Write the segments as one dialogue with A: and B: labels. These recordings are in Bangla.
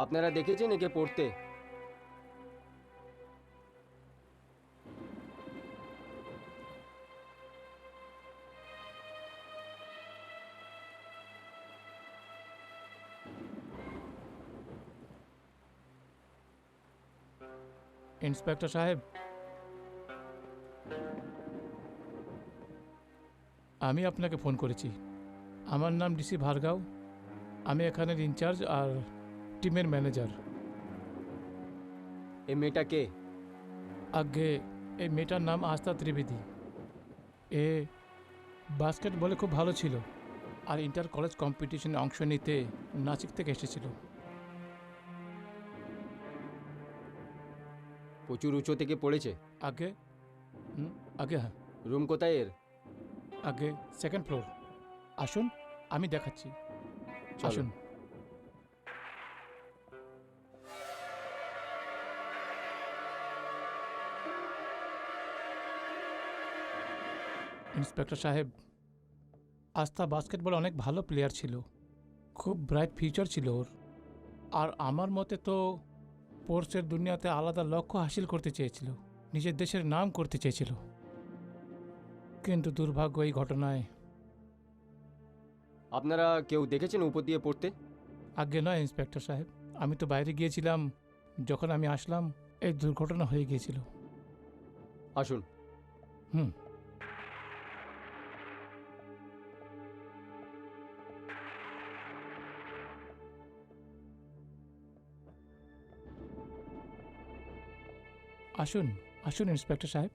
A: আপনারা দেখেছেন একে পড়তে?
B: ইন্সপেক্টর সাহেব, আমি আপনাকে ফোন করেছি। আমার নাম ডিসি ভার্গাও। আমি এখানের ইনচার্জ আর টিমের ম্যানেজার।
A: এই মেয়েটা কে?
B: আগে এই মেয়েটার নাম আস্থা ত্রিবেদী। এ বাস্কেটবলে খুব ভালো ছিল আর ইন্টার কলেজ কম্পিটিশনে অংশ নিতে নাসিক থেকে এসেছিল।
A: প্রচুর উঁচু থেকে পড়েছে?
B: আগে আগে হ্যাঁ,
A: রুম কোথায় এর?
B: আগে সেকেন্ড ফ্লোর। আসুন, আমি দেখাচ্ছি।
A: চলো।
B: আসুন। ইন্সপেক্টর সাহেব, আস্থা বাস্কেটবল অনেক ভালো প্লেয়ার ছিল, খুব ব্রাইট ফিউচার ছিল ওর। আর আমার মতে তো স্পোর্টসের দুনিয়াতে আলাদা লক্ষ্য হাসিল করতে চেয়েছিল, নিজের দেশের নাম করতে চেয়েছিল। কিন্তু দুর্ভাগ্য এই ঘটনায়।
A: আপনারা কেউ দেখেছেন উপর দিয়ে পড়তে?
B: আজ্ঞে নয় ইন্সপেক্টর সাহেব, আমি তো বাইরে গিয়েছিলাম। যখন আমি আসলাম এই দুর্ঘটনা হয়ে গিয়েছিল।
A: আসুন।
B: হুম। আসুন আসুন ইন্সপেক্টর সাহেব।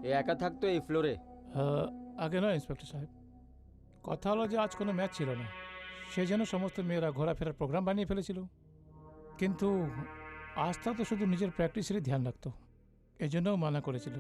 A: এ একা থাকতো এই ফ্লোরে?
B: আগে নয় ইন্সপেক্টর সাহেব, কথা হলো যে আজ কোনো ম্যাচ ছিল না, সেই জন্য সমস্ত মেয়েরা ঘোরাফেরার প্রোগ্রাম বানিয়ে ফেলেছিল। কিন্তু আস্থা তো শুধু নিজের প্র্যাকটিসেরই ধ্যান রাখতো, এই জন্যও মানা করেছিল।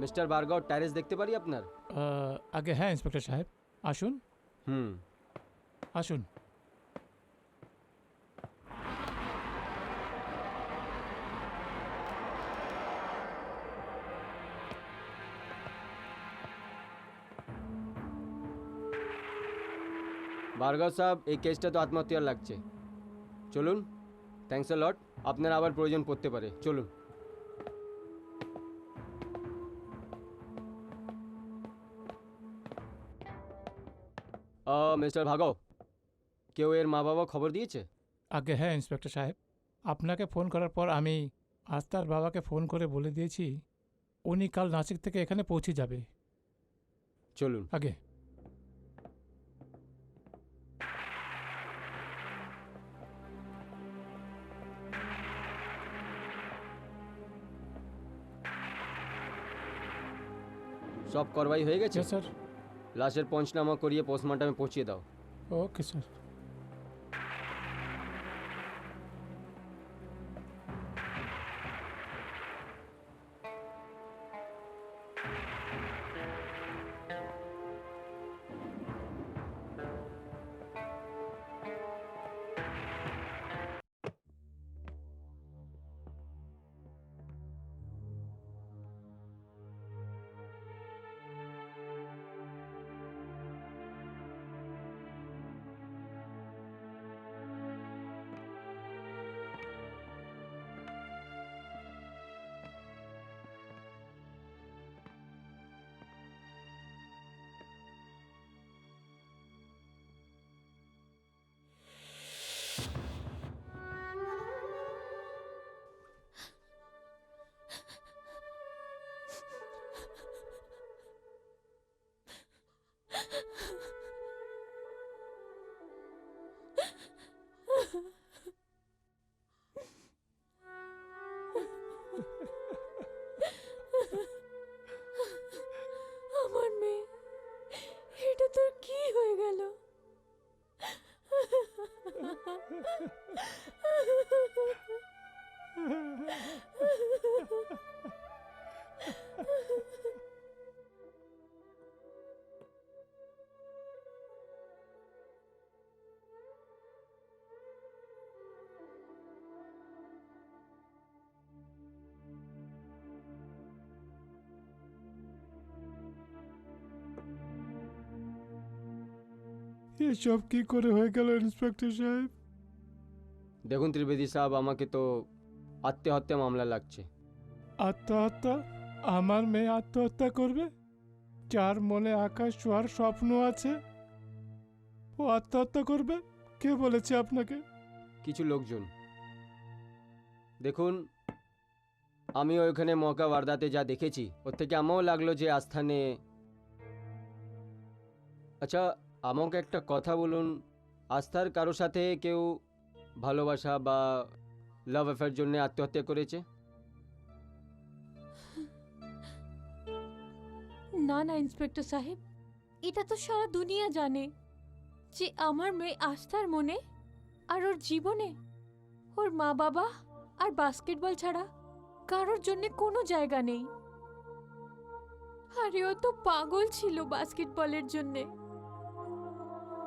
A: মিস্টার ভার্গব, ট্যারেস দেখতে পারি আপনার?
B: আগে হ্যাঁ ইন্সপেক্টর সাহেব, আসুন।
A: হুম।
B: আসুন।
A: ভার্গব সাহেব, এই কেসটা তো আত্মহত্যার লাগছে। চলুন। থ্যাঙ্কস আ লট। আপনার আবার প্রয়োজন পড়তে পারে, চলুন। মিস্টার ভার্গব, কেউ এর মা বাবা খবর দিয়েছে?
B: আগে হ্যাঁ ইন্সপেক্টর সাহেব, আপনাকে ফোন করার পর আমি আস্থার বাবাকে ফোন করে বলে দিয়েছি উনি কাল নাসিক থেকে এখানে পৌঁছে যাবে।
A: চলুন।
B: আগে
A: সব করবাই হয়ে গেছে?
B: স্যার।
A: লাশের পঞ্চনামা করিয়ে পোস্টমর্টমে পৌঁছিয়ে দাও।
B: Okay sir.
C: আমার মেয়ে, এটা তোর কি হয়ে গেল?
B: এসব কি করে হয়ে গেল ইন্সপেক্টর সাহেব?
A: দেখুন ত্রিবেদী সাহেব, আমাকে তো আত্মহত্যা মামলা লাগছে।
B: আত্মহত্যা? আমার মেয়ে আত্মহত্যা করবে? যার মনে আকাশ ছোঁয়ার স্বপ্ন আছে, ও আত্মহত্যা করবে? কে বলেছে আপনাকে?
A: কিছু লোকজন। দেখুন, আমি ওইখানে মৌকা ওয়ারদাতে যা দেখেছি, ওর থেকে আমারও লাগলো যে আস্থানে। আচ্ছা, আমাকে একটা কথা বলুন, আস্থার কারো সাথে কেউ ভালোবাসা বা লাভ অ্যাফেয়ার জন্য আত্মহত্যা করেছে?
C: না না ইন্সপেক্টর সাহেব, এটা তো সারা দুনিয়া জানে যে আমার মেয়ে আস্থার মনে আর ওর জীবনে ওর মা বাবা আর বাস্কেটবল ছাড়া কারোর জন্য কোনো জায়গা নেই। আরে ও তো পাগল ছিল বাস্কেটবলের জন্যে।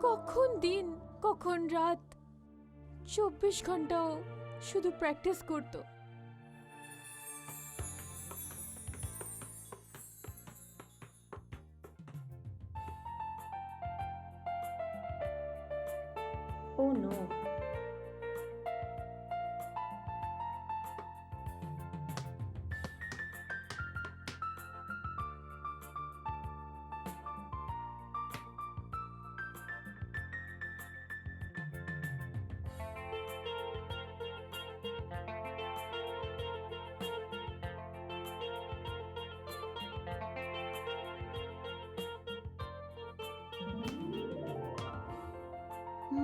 C: কখন দিন কখন রাত 24 ঘন্টাও শুধু প্র্যাকটিস করতো।
D: Oh no.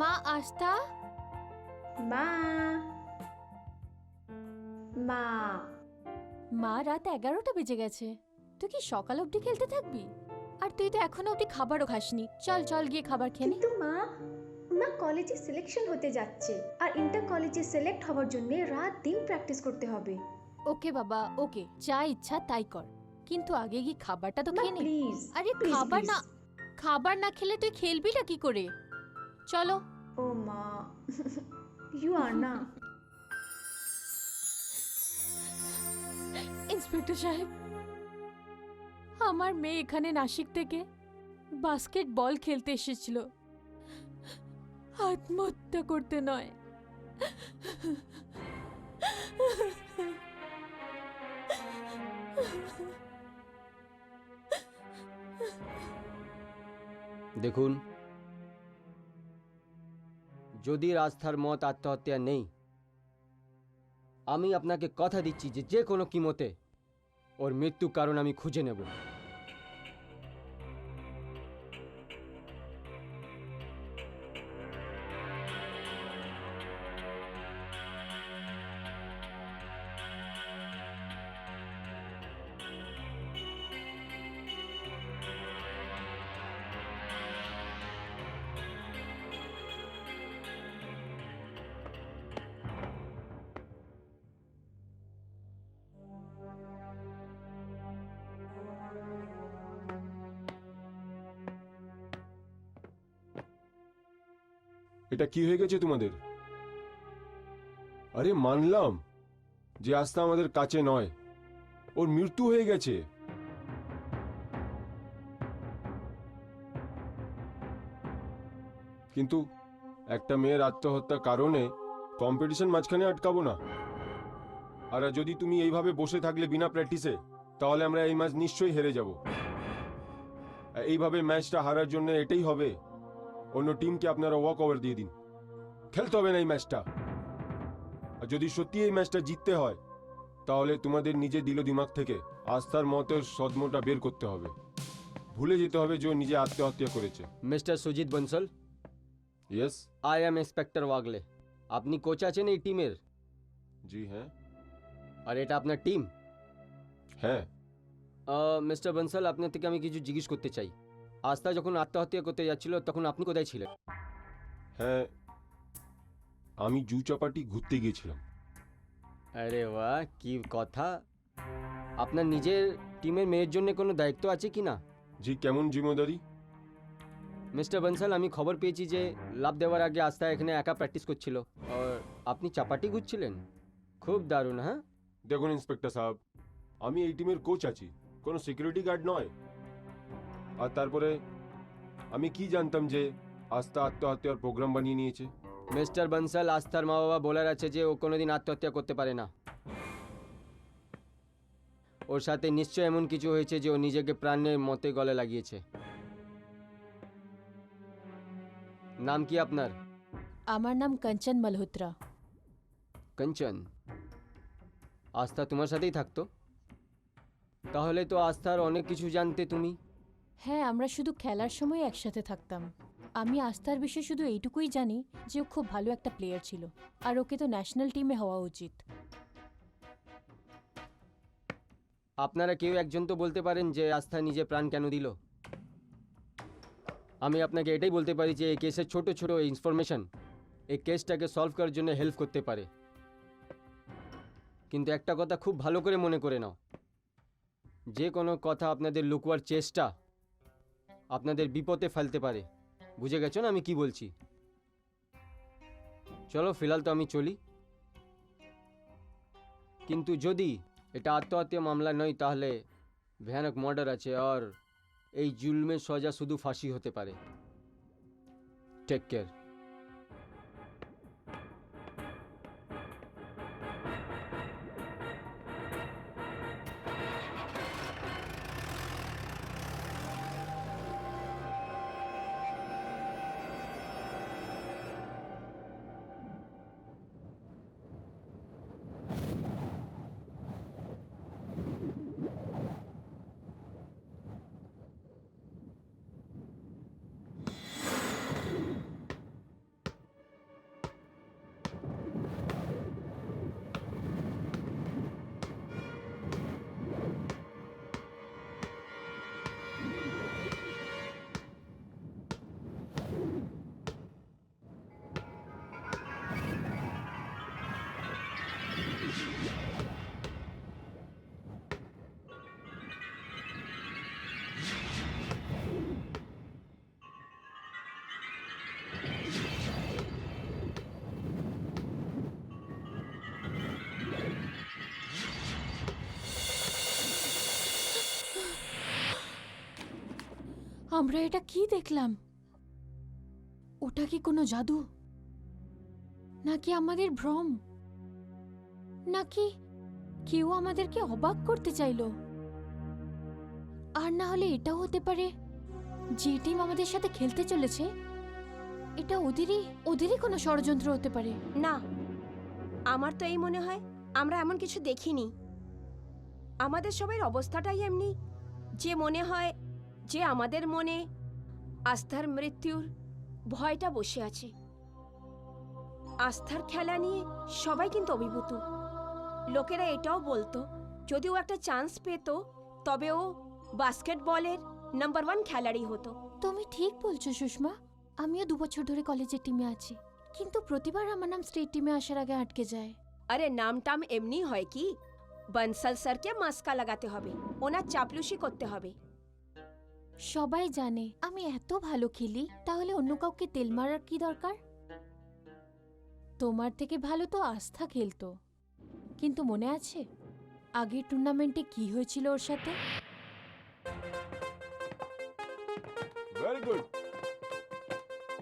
C: মা আস্থা,
D: মা মা
C: মা রাত 11টা বেজে গেছে। তুই কি সকাল অবধি খেলতে থাকবি? আর তুই তো এখনো অবধি খাবারও খাসনি। চল চল গিয়ে খাবার খেয়ে নে।
D: কিন্তু মা মা কলেজে সিলেকশন হতে যাচ্ছে, আর ইন্টার কলেজে সিলেক্ট হওয়ার জন্য রাত দিন প্র্যাকটিস করতে হবে।
C: ওকে বাবা, ওকে, যা ইচ্ছা তাই কর, কিন্তু আগে গিয়ে খাবারটা তো
D: মা
C: খেয়ে নে।
D: প্লিজ।
C: আরে খাবার না খেলে তুই খেলবিটা কি করে? চলো।
D: ও মা, ইউ আর না।
C: ইন্সপেক্টর সাহেব, আমার মেয়ে এখানে নাসিক থেকে বাস্কেটবল খেলতে এসেছিল, আত্মহত্যা করতে নয়।
A: দেখুন, যদি আস্থার মত আত্মহত্যা নেই, আমি আপনাকে কথা দিচ্ছি যে যে কোনো কিমতে ওর মৃত্যু কারণ আমি খুঁজে নেব।
E: এটা কি হয়ে গেছে তোমাদের? আরে মানলাম যে আস্থা আমাদের কাছে নয়, ওর মৃত্যু হয়ে গেছে, কিন্তু একটা মেয়ের আত্মহত্যার কারণে কম্পিটিশন মাঝখানে আটকাবো না। আর যদি তুমি এইভাবে বসে থাকলে বিনা প্র্যাকটিসে, তাহলে আমরা এই ম্যাচ নিশ্চয়ই হেরে যাব। এইভাবে ম্যাচটা হারার জন্য এটাই হবে, অন্য টিমকে আপনারা ওয়াক ওভার দিয়ে দিন, খেলতে হবে না এই ম্যাচটা। আর যদি সত্যি এই ম্যাচটা জিততে হয়, তাহলে তোমাদের নিজের দিল দিমাগ থেকে আস্থার মতের সদমটা বের করতে হবে। ভুলে যেতে হবে যে ও নিজে আত্মহত্যা করেছে।
A: Mister Sujit Bansal,
E: yes.
A: I am inspector Wagle. আপনি কোচ আছেন এই টিমের,
E: জি হ্যাঁ।
A: আর এটা আপনার টিম।
E: হ্যাঁ।
A: মিস্টার বনসল, আপনার থেকে আমি কিছু জিজ্ঞেস করতে চাই। আস্থা যখন আত্মহত্যা করতে যাচ্ছিল তখন আপনি কোথায় ছিলেন?
E: হ্যাঁ, আমি জু চপাটি ঘুরতে গিয়েছিলাম।
A: আরে বাহ, কি কথা! আপনার নিজের টিমের মেয়ের জন্য কোনো দায়িত্ব আছে কি না?
E: জি, কেমন জিম্মেদারি?
A: মিস্টার বনসাল, আমি খবর পেয়েছি যে লাভ দেওয়ার আগে আস্থা এখানে একা প্র্যাকটিস করছিল আর আপনি চাপাটি ঘুরছিলেন। খুব দারুণ। হ্যাঁ,
E: দেখুন ইন্সপেক্টর সাহেব, আমি এই টিমের কোচ আছি, কোনো সিকিউরিটি গার্ড নয়। আর তারপরে আমি কি জানতাম যে আস্থা আত্মহত্যার প্রোগ্রাম বানিয়ে নিয়েছে?
A: মিস্টার বনসাল, আস্থার মা বাবা বলার আছে যে ও কোনোদিন আত্মহত্যা করতে পারে না। ওর সাথে নিশ্চয় এমন কিছু হয়েছে যে ও নিজেকে প্রাণের মতে গলে লাগিয়েছে। নাম কি আপনার?
C: আমার নাম কাঞ্চন মালহোত্রা।
A: কাঞ্চন, আস্থা তোমার সাথেই থাকতো? তাহলে তো আস্থার অনেক কিছু জানতে তুমি।
C: হ্যাঁ, আমরা শুধু খেলার সময় একসাথে থাকতাম। আমি আস্থার বিষয়ে শুধু এইটুকুই জানি যে ও খুব ভালো একটা প্লেয়ার ছিল আর ওকে তো ন্যাশনাল টিমে হওয়া উচিত।
A: আপনারা কেউ একজন তো বলতে পারেন যে আস্থা নিজে প্রাণ কেন দিল। আমি আপনাকে এটাই বলতে পারি যে এই কেসের ছোট ছোট ইনফরমেশন এই কেসটাকে সলভ করার জন্য হেল্প করতে পারে। কিন্তু একটা কথা খুব ভালো করে মনে করে নাও, যে কোনো কথা আপনাদের লুকোয়ার চেষ্টা আপনাদের বিপদে ফেলতে পারে। বুঝে গেছো না আমি কি বলছি? চলো, ফিলহাল তো আমি চলি। কিন্তু যদি এটা আত্মহত্যা মামলা নয় তাহলে ভয়ানক মার্ডার আছে আর এই জুলমের সজা শুধু ফাঁসি হতে পারে। Take care.
C: আমরা এটা কি দেখলাম? ওটা কি কোনো জাদু, নাকি আমাদের ভ্রম, নাকি কেউ আমাদেরকে অবাক করতে চাইলো? আর না হলে এটাও হতে পারে যে টিম আমাদের সাথে খেলতে চলেছে এটা ওদেরই কোনো ষড়যন্ত্র হতে পারে।
F: না, আমার তো এই মনে হয় আমরা এমন কিছু দেখিনি। আমাদের সবার অবস্থাটাই এমনি যে মনে হয় যে আমাদের মনে আস্থার মৃত্যুর ভয়টা বসে আছে। আস্থার খেলা নিয়ে সবাই কিন্তু অভিভূত। লোকেরা এটাও বলতো যদি ও একটা চান্স পেত তবে ও বাস্কেটবলের নাম্বার 1 খেলাড়ি হতো।
C: তুমি ঠিক বলছো সুষমা। আমিও 2 বছর ধরে কলেজের টিমে আছি, কিন্তু প্রতিবার আমার নাম স্টেট টিমে আসার আগে আটকে যায়।
F: আরে নাম টাম এমনি হয় কি? বনসাল স্যারকে মাস্কা লাগাতে হবে, ওনার চাপলুসি করতে হবে।
C: সবাই জানে আমি এত ভালো খেলি, তাহলে অন্য কাউকে তেল মারার কি দরকার? তোমার থেকে ভালো তো আস্থা খেলতো। কিন্তু মনে আছে আগের টুর্নামেন্টে কি হয়েছিল ওর সাথে?
E: Very good,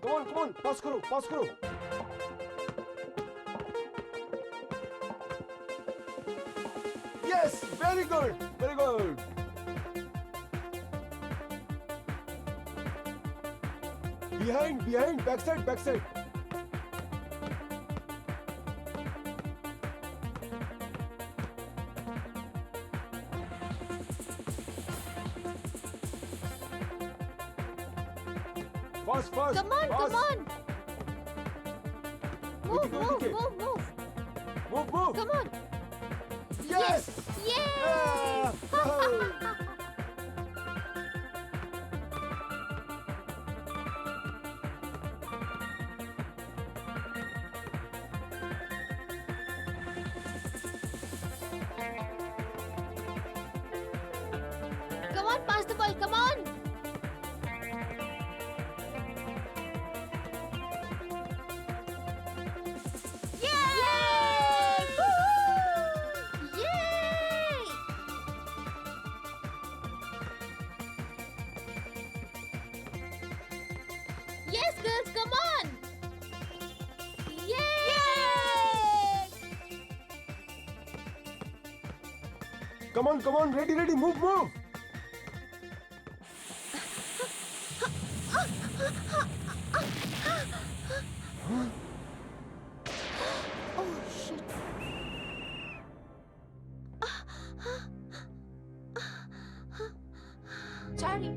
E: common common, pass করো পাস করো। Yes, very good very good. Behind behind, back side back side. Fast, fast.
C: Come on,
E: fast.
C: come on. Move,
E: Oidike,
C: move,
E: oidike.
C: move, move.
E: Move, move.
C: Come on.
E: Yes.
C: Yay!
E: Yeah. Oh.
C: Come on, pass the ball. Come on. Yay! Woo! Yay! Yes, girls, come on! Yay!
E: Come on, come on. Ready, ready. Move, move.
C: Oh, shit. Sorry.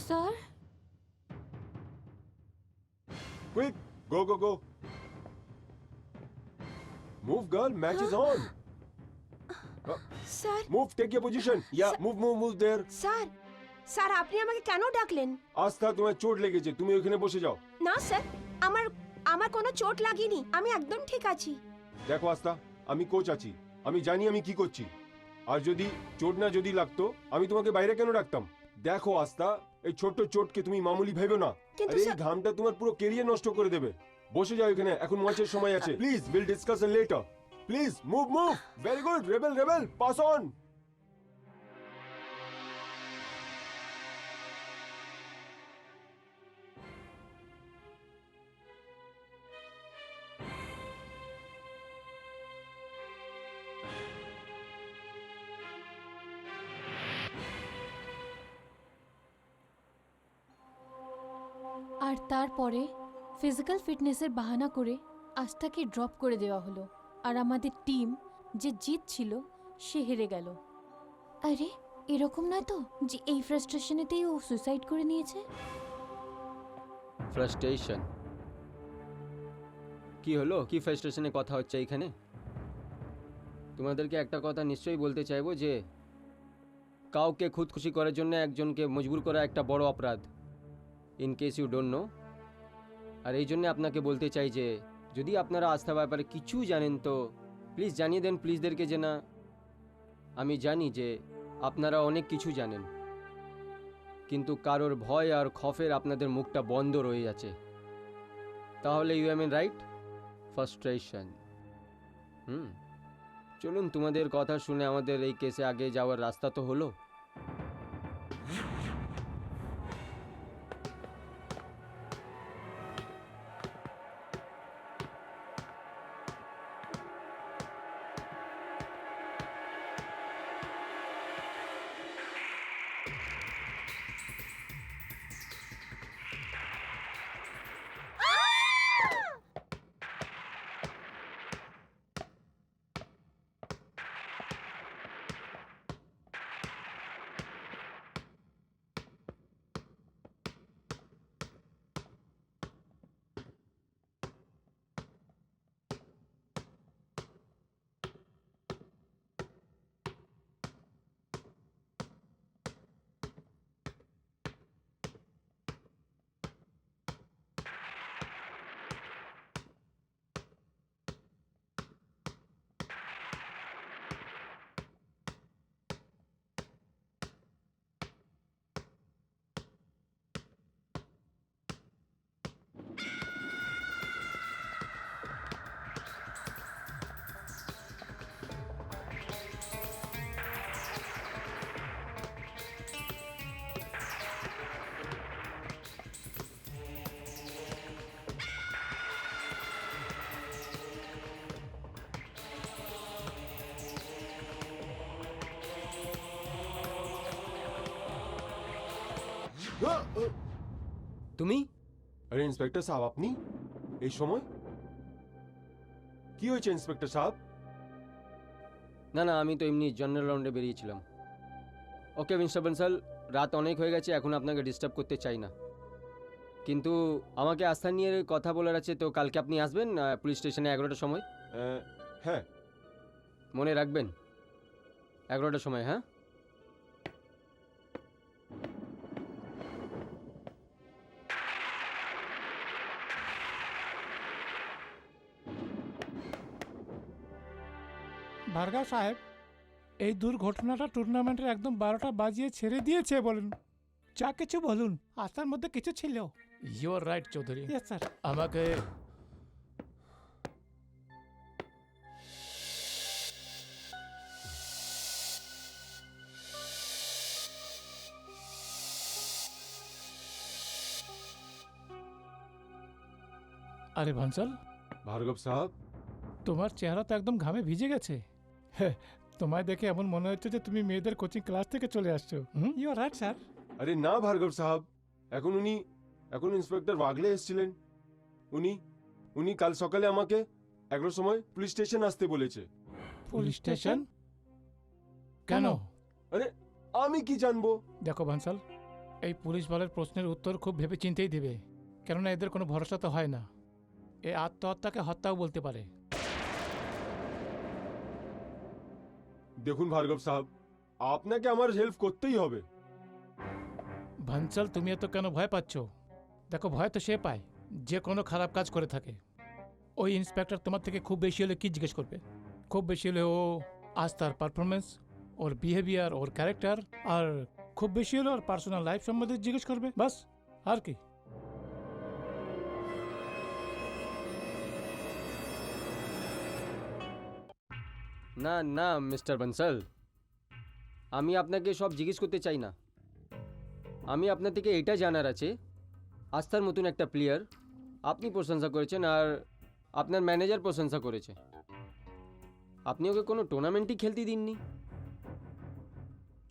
C: Sir?
E: Quick. Go, go, go. Move, girl. Match is on.
F: Sir
E: Move. Take your position. Yeah. Move, move, move there.
F: Sir sir আপনি আমাকে কেন ডাকলেন?
E: আস্থা, তোমার চোট লেগেছে, তুমি ওখানে বসে যাও।
F: না স্যার, আমার আমার কোনো চোট লাগেনি, আমি একদম ঠিক আছি।
E: দেখো আস্থা, আমি কোচ আছি, আমি জানি আমি কি করছি। আর যদি চোট না যদি লাগতো, আমি তোমাকে বাইরে কেন রাখতাম? দেখো আস্থা, এই ছোট্ট চোটকে তুমি মামুলি ভেবে না।
F: কিন্তু
E: আরে এই
F: স্যার-
E: ঘামটা তোমার পুরো কেরিয়ার নষ্ট করে দেবে। বসে যাও এখানে, এখন ম্যাচের সময় আছে। Please, will discuss it later. Please move, move. Very good, rebel, rebel, pass on.
C: আর তারপরে ফিজিক্যাল ফিটনেসের বাহানা করে আস্থাকে ড্রপ করে দেওয়া হলো আর আমাদের টিম যে জিতছিল সে হেরে গেল। আরে এরকম নয় তো যে এই ফ্রাস্ট্রেশনেতেই ও সুইসাইড করে নিয়েছে?
A: ফ্রাস্ট্রেশন কি হলো? কি ফ্রাস্ট্রেশনে কথা হচ্ছে এইখানে? তোমাদেরকে একটা কথা নিশ্চয়ই বলতে চাইবো যে কাউকে খুশি করার জন্য একজনকে মজবুর করা একটা বড় অপরাধ, in case you don't know. আর এই জন্য আপনাকে বলতে চাই যে যদি আপনারা আস্থা ব্যাপারে কিছু জানেন তো প্লিজ জানিয়ে দেন প্লিজদেরকে, যে না আমি জানি যে আপনারা অনেক কিছু জানেন, কিন্তু কারোর ভয় আর খফের আপনাদের মুখটা বন্ধ রয়ে আছে। তাহলে ইউ এম রাইট, ফ্রাস্ট্রেশন। চলুন, তোমাদের কথা শুনে আমাদের এই কেসে আগে যাওয়ার রাস্তা তো হলো। তুমি?
E: আরে ইন্সপেক্টর সাহেব, আপনি এই সময়? কি হয়েছে ইন্সপেক্টর সাহেব?
A: না না, আমি তো এমনি জেনারেল রাউন্ডে বেরিয়েছিলাম। ওকে মিস্টার বনসাল, রাত অনেক হয়ে গেছে, এখন আপনাকে ডিস্টার্ব করতে চাই না, কিন্তু আমাকে আস্থা নিয়ে কথা বলার আছে। তো কালকে আপনি আসবেন পুলিশ স্টেশনে 11টার সময়?
E: হ্যাঁ।
A: মনে রাখবেন 11টার সময়, হ্যাঁ?
B: ভার্গা সাহেব, এই দুর্ঘটনাটা টুর্নামেন্টের একদম 12টা বাজিয়ে ছেড়ে দিয়েছে বলুন। যা কিছু বলুন, আস্থার মধ্যে কিছু ছিল। You are right Chowdhury. Yes sir. আমাকে আরে ভাঞ্চল,
E: ভার্গব সাহেব,
B: তোমার চেহারা তো একদম ঘামে ভিজে গেছে। হ্যাঁ, তোমায় দেখে এমন মনে হচ্ছে যে তুমি মেয়েদের কোচিং ক্লাস থেকে চলে আসছো। You are right sir.
E: আরে না ভার্গব সাহেব, এখন ইন্সপেক্টর বাগলে এসেছিলেন। উনি কাল সকালে আমাকে 11টার সময় পুলিশ স্টেশন আসতে বলেছে।
B: Police station? কেন?
E: আমি কি জানবো?
B: দেখো বানসাল, এই পুলিশ বলের প্রশ্নের উত্তর খুব ভেবে চিন্তেই দেবে, কেননা এদের কোনো ভরসা তো হয় না। এ আত্মহত্যাকে হত্যাও বলতে পারে।
E: দেখুন ভার্গব সাহেব, আপনাকে আমার হেল্প করতেই হবে।
B: ভাঞ্চাল, তুমি এত কেন ভয় পাচ্ছ? দেখো, ভয় তো সে পায় যে কোনো খারাপ কাজ করে থাকে। ওই ইন্সপেক্টর তোমার থেকে খুব বেশি হলে কি জিজ্ঞেস করবে? খুব বেশি হলে ও আস্থার পারফরমেন্স, ওর বিহেভিয়ার, ওর ক্যারেক্টার, আর খুব বেশি হলে ওর পার্সোনাল লাইফ সম্বন্ধে জিজ্ঞেস করবে, বাস। আর কি?
A: না না মিস্টার বনসাল, আমি আপনাকে সব জিজ্ঞেস করতে চাই না। আমি আপনার থেকে এটা জানার আছে, আস্থার মতন একটা প্লেয়ার আপনি প্রশংসা করেছেন আর আপনার ম্যানেজার প্রশংসা করেছে, আপনি ওকে কোনো টুর্নামেন্টই খেলতে দিননি,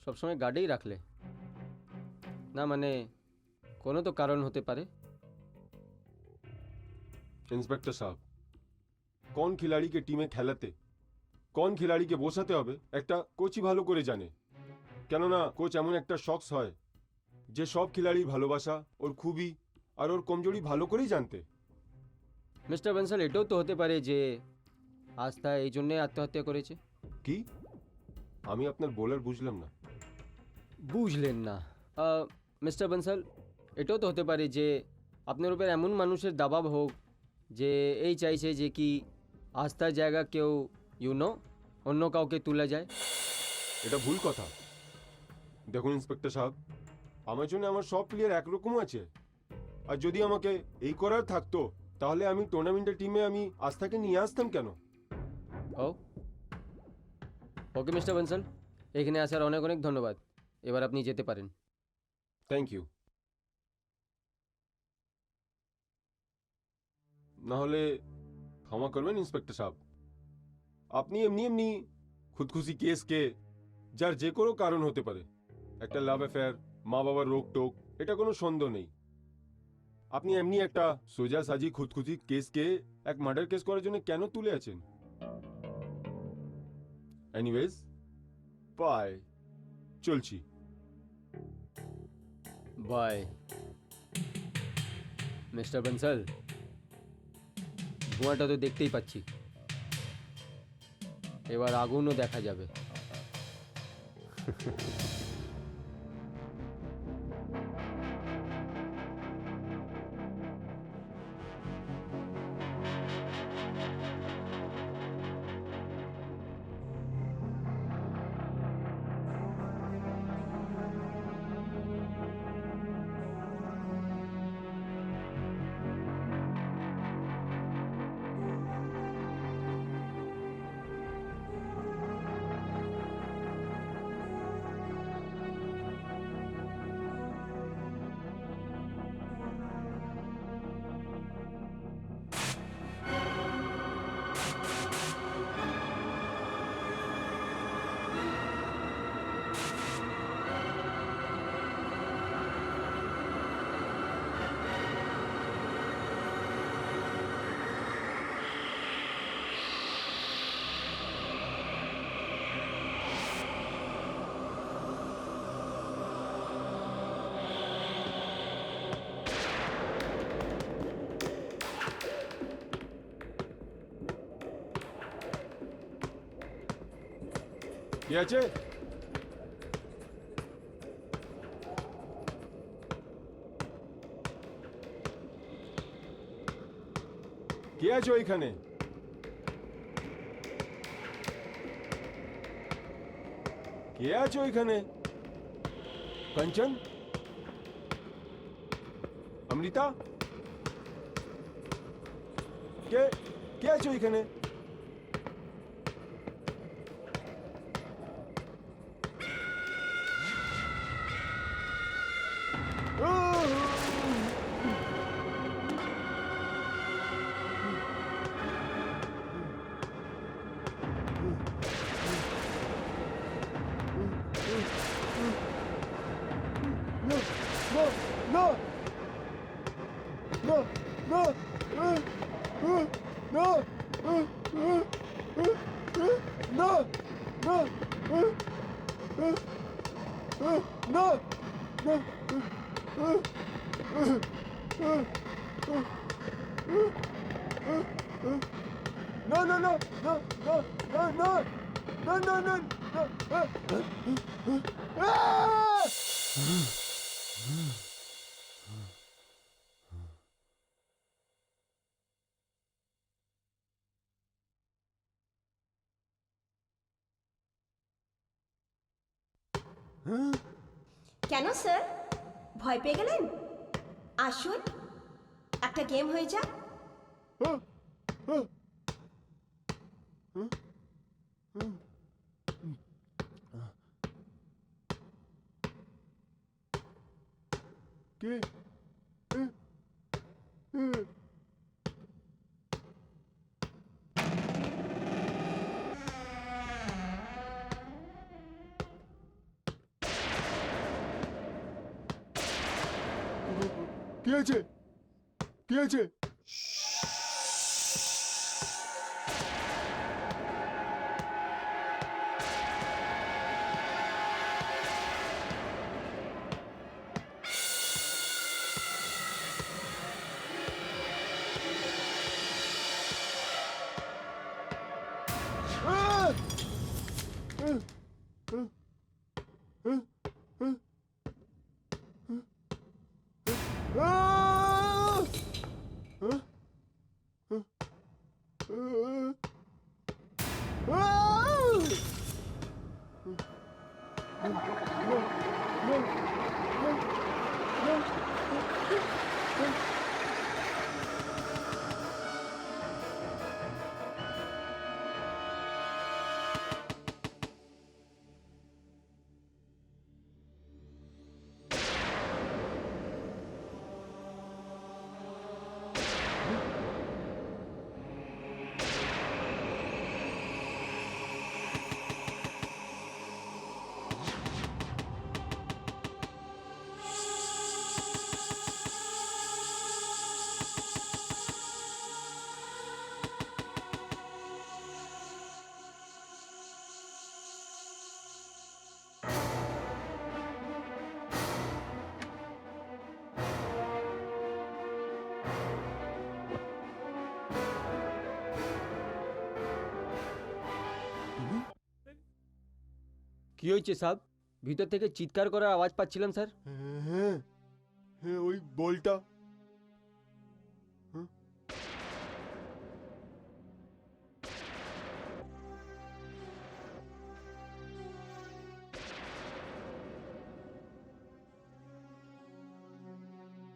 A: সবসময় গার্ডেই রাখলে। না মানে কোনো তো কারণ হতে পারে।
E: इंस्पेक्टर साहब, কোন খিলাড়িকে টিমে খেলাতে, কোন খিলাড়িকে বসাতে হবে একটা কোচই ভালো করে জানে। কেননা কোচ এমন একটা শখস হয় যে সব খিলাড়ির ভালোবাসা, ওর খুবই আর ওর কমজোরি ভালো করেই জানতে।
A: মিস্টার বনসাল, এটাও তো হতে পারে যে আস্থা এই জন্যে আত্মহত্যা করেছে।
E: কি? আমি আপনার বোলার বুঝলাম না।
A: বুঝলেন না? মিস্টার বনসাল, এটাও তো হতে পারে যে আপনার উপর এমন মানুষের দাবাব হোক যে এই চাইছে যে কি আস্থার জায়গা কেউ অন্য কাউকে তুলে যায়।
E: এটা ভুল কথা। দেখুন ইন্সপেক্টর সাহেব, আমার জন্য আমার সব প্লেয়ার একরকম আছে, আর যদি আমাকে এই করার থাকতো তাহলে আমি টুর্নামেন্টের টিমে আমি আস্থাকে নিয়ে আসতাম কেন?
A: ও ওকে মিস্টার বনসাল, এখানে আসার অনেক অনেক ধন্যবাদ। এবার আপনি যেতে পারেন।
E: Thank you. নাহলে ক্ষমা করবেন ইন্সপেক্টর সাহেব, আপনি এমনি এমনি খুদকুশি কেসকে, যার যে কোনো কারণ হতে পারে, একটা লাভ অ্যাফেয়ার, মা বাবার রোগ টোক, এটা কোনো সন্দেহ নেই, আপনি এমনি একটা সোজা সাজি খুদকুশি কেসকে এক মার্ডার কেস করার জন্য কেন তুলে আছেন? এনিওয়েজ, বাই, চলছি।
A: বাই মিস্টার বনসাল, ধোঁয়াটা তো দেখতেই পাচ্ছি, এবার আগুনও দেখা যাবে।
E: কে আছে? কে আছে ওইখানে? কে আছে ওইখানে? কাঞ্চন? অমৃতা? কে কে আছে ওইখানে?
F: কেন স্যার, ভয় পেয়ে গেলেন? আসুন, একটা গেম হয়ে যাক।
E: কে? কে আছে? কে আছে?
A: কি হয়েছে সাব? ভিতর থেকে চিৎকার করার আওয়াজ পাচ্ছিলাম স্যার।
E: হ্যাঁ হ্যাঁ, ওই বলটা।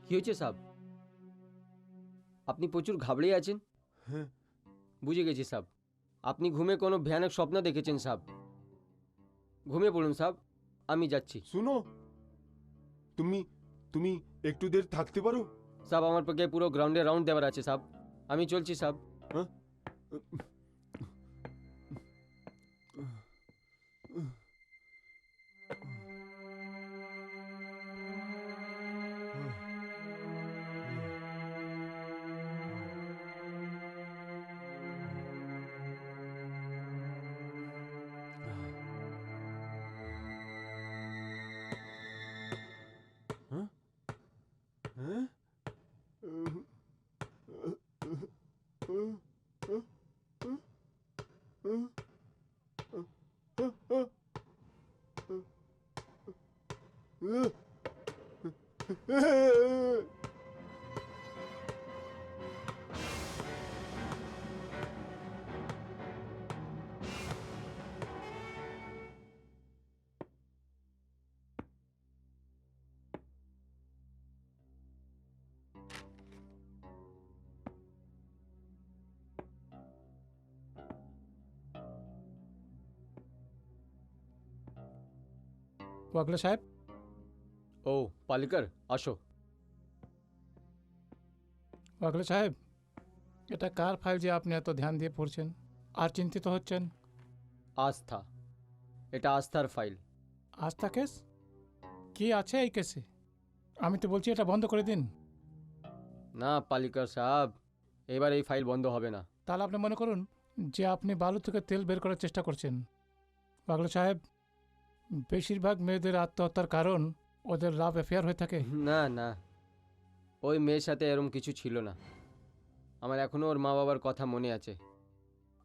A: কি হয়েছে সাব? আপনি প্রচুর ঘাবড়ে আছেন।
E: হ্যাঁ।
A: বুঝে গেছি সাব, আপনি ঘুমে কোনো ভয়ানক স্বপ্ন দেখেছেন সাব। ঘুমিয়ে পড়ুন সাব, আমি যাচ্ছি।
E: শুনো, তুমি তুমি একটু দের থাকতে পারো?
A: সাব আমার পক্ষে পুরো গ্রাউন্ডে রাউন্ড দেওয়ার আছে সাব, আমি চলছি সাব।
E: হ্যাঁ? হ্যাঁ?
B: ওয়াগলে সাহেব,
A: ও পালিকার, আসো।
B: ওয়াগলে সাহেব, এটা কার ফাইল যে আপনি এত ধ্যান দিয়ে পড়ছেন আর চিন্তিত হচ্ছেন?
A: আস্থা, এটা আস্থার ফাইল।
B: আস্থা কেস? কি আছে এই কেসে? আমি তো বলছি এটা বন্ধ করে দিন।
A: না পালিকার সাহেব, এবার এই ফাইল বন্ধ হবে না।
B: তাহলে আপনি মনে করুন যে আপনি বালু থেকে তেল বের করার চেষ্টা করছেন। ওয়াগলে সাহেব, বেশিরভাগ মেয়েদের আত্মহত্যার কারণ ওদের লাভ অ্যাফেয়ার হয়ে থাকে।
A: না না, ওই মেয়ের সাথে এরম কিছু ছিল না। আমার এখনও ওর মা বাবার কথা মনে আছে।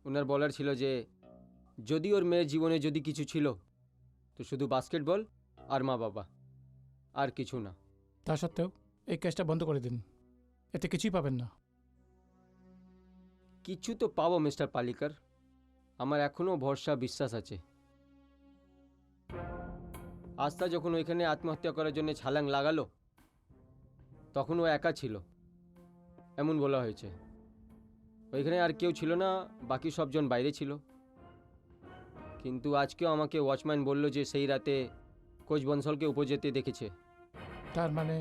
A: ওনার বলার ছিল যে যদি ওর মেয়ের জীবনে যদি কিছু ছিল তো শুধু বাস্কেটবল আর মা বাবা, আর কিছু না।
B: তা সত্ত্বেও এই কেসটা বন্ধ করে দিন, এতে কিছুই পাবেন না।
A: কিছু তো পাবো মিস্টার পালিকার, আমার এখনও ভরসা বিশ্বাস আছে। আস্থা যখন ওইখানে আত্মহত্যা করার জন্য ছালাং লাগালো তখন ও একা ছিল এমন বলা হয়েছে। ওইখানে আর কেউ ছিল না, বাকি সবজন বাইরে ছিল। কিন্তু আজকেও আমাকে ওয়াচম্যান বলল যে সেই রাতে কোচ বনসলকে উপর যেতে দেখেছে।
B: তার মানে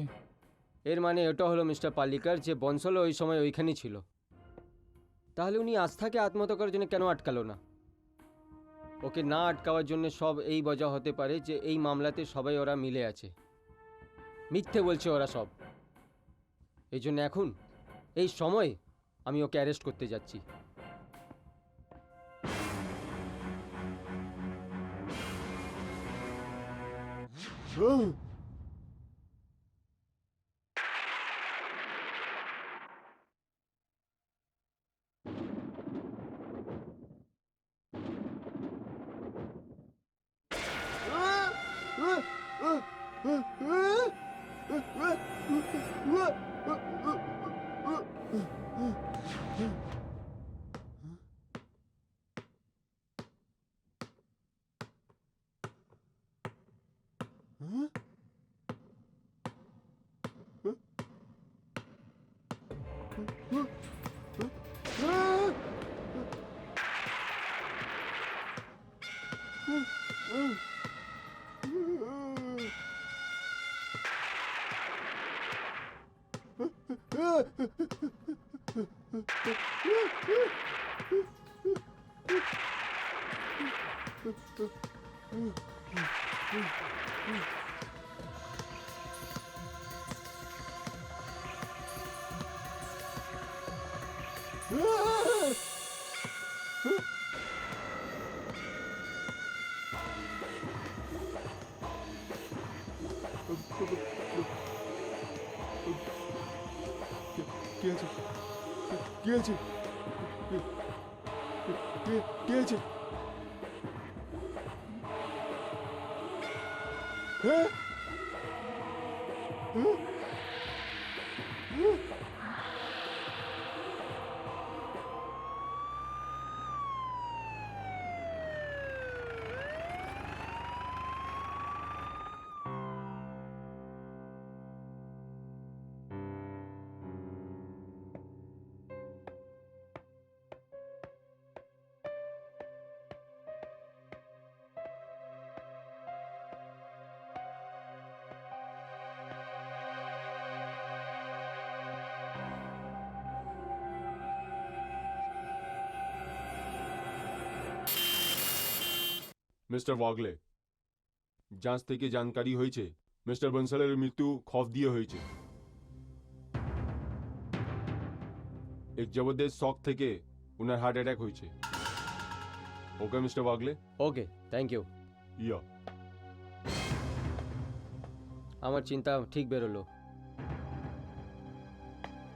A: এর মানে এটা হলো মিস্টার পালিকার যে বনসলও ওই সময় ওইখানেই ছিল। তাহলে উনি আস্থাকে আত্মহত্যা করার জন্য কেন আটকালো না? ওকে না আটকাওয়ার জন্য সব এই বজা হতে পারে যে এই মামলাতে সবাই ওরা মিলে আছে, মিথ্যে বলছে ওরা সব। এই জন্য এখন এই সময় আমি ওকে অ্যারেস্ট করতে যাচ্ছি।
E: কি আছে? কি আছে? কি আছে? হ্যাঁ? মিস্টার ওয়াগলে, যাঁচ থেকে জানকারি হয়েছে মিস্টার বনসালের মৃত্যু খফ দিয়ে হয়েছে। এক জবরদস্ত শক থেকে উনার হার্ট অ্যাটাক হয়েছে। Okay mister Wagle?
A: Okay, thank you.
E: Ya.
A: আমার চিন্তা ঠিক বেরোলো,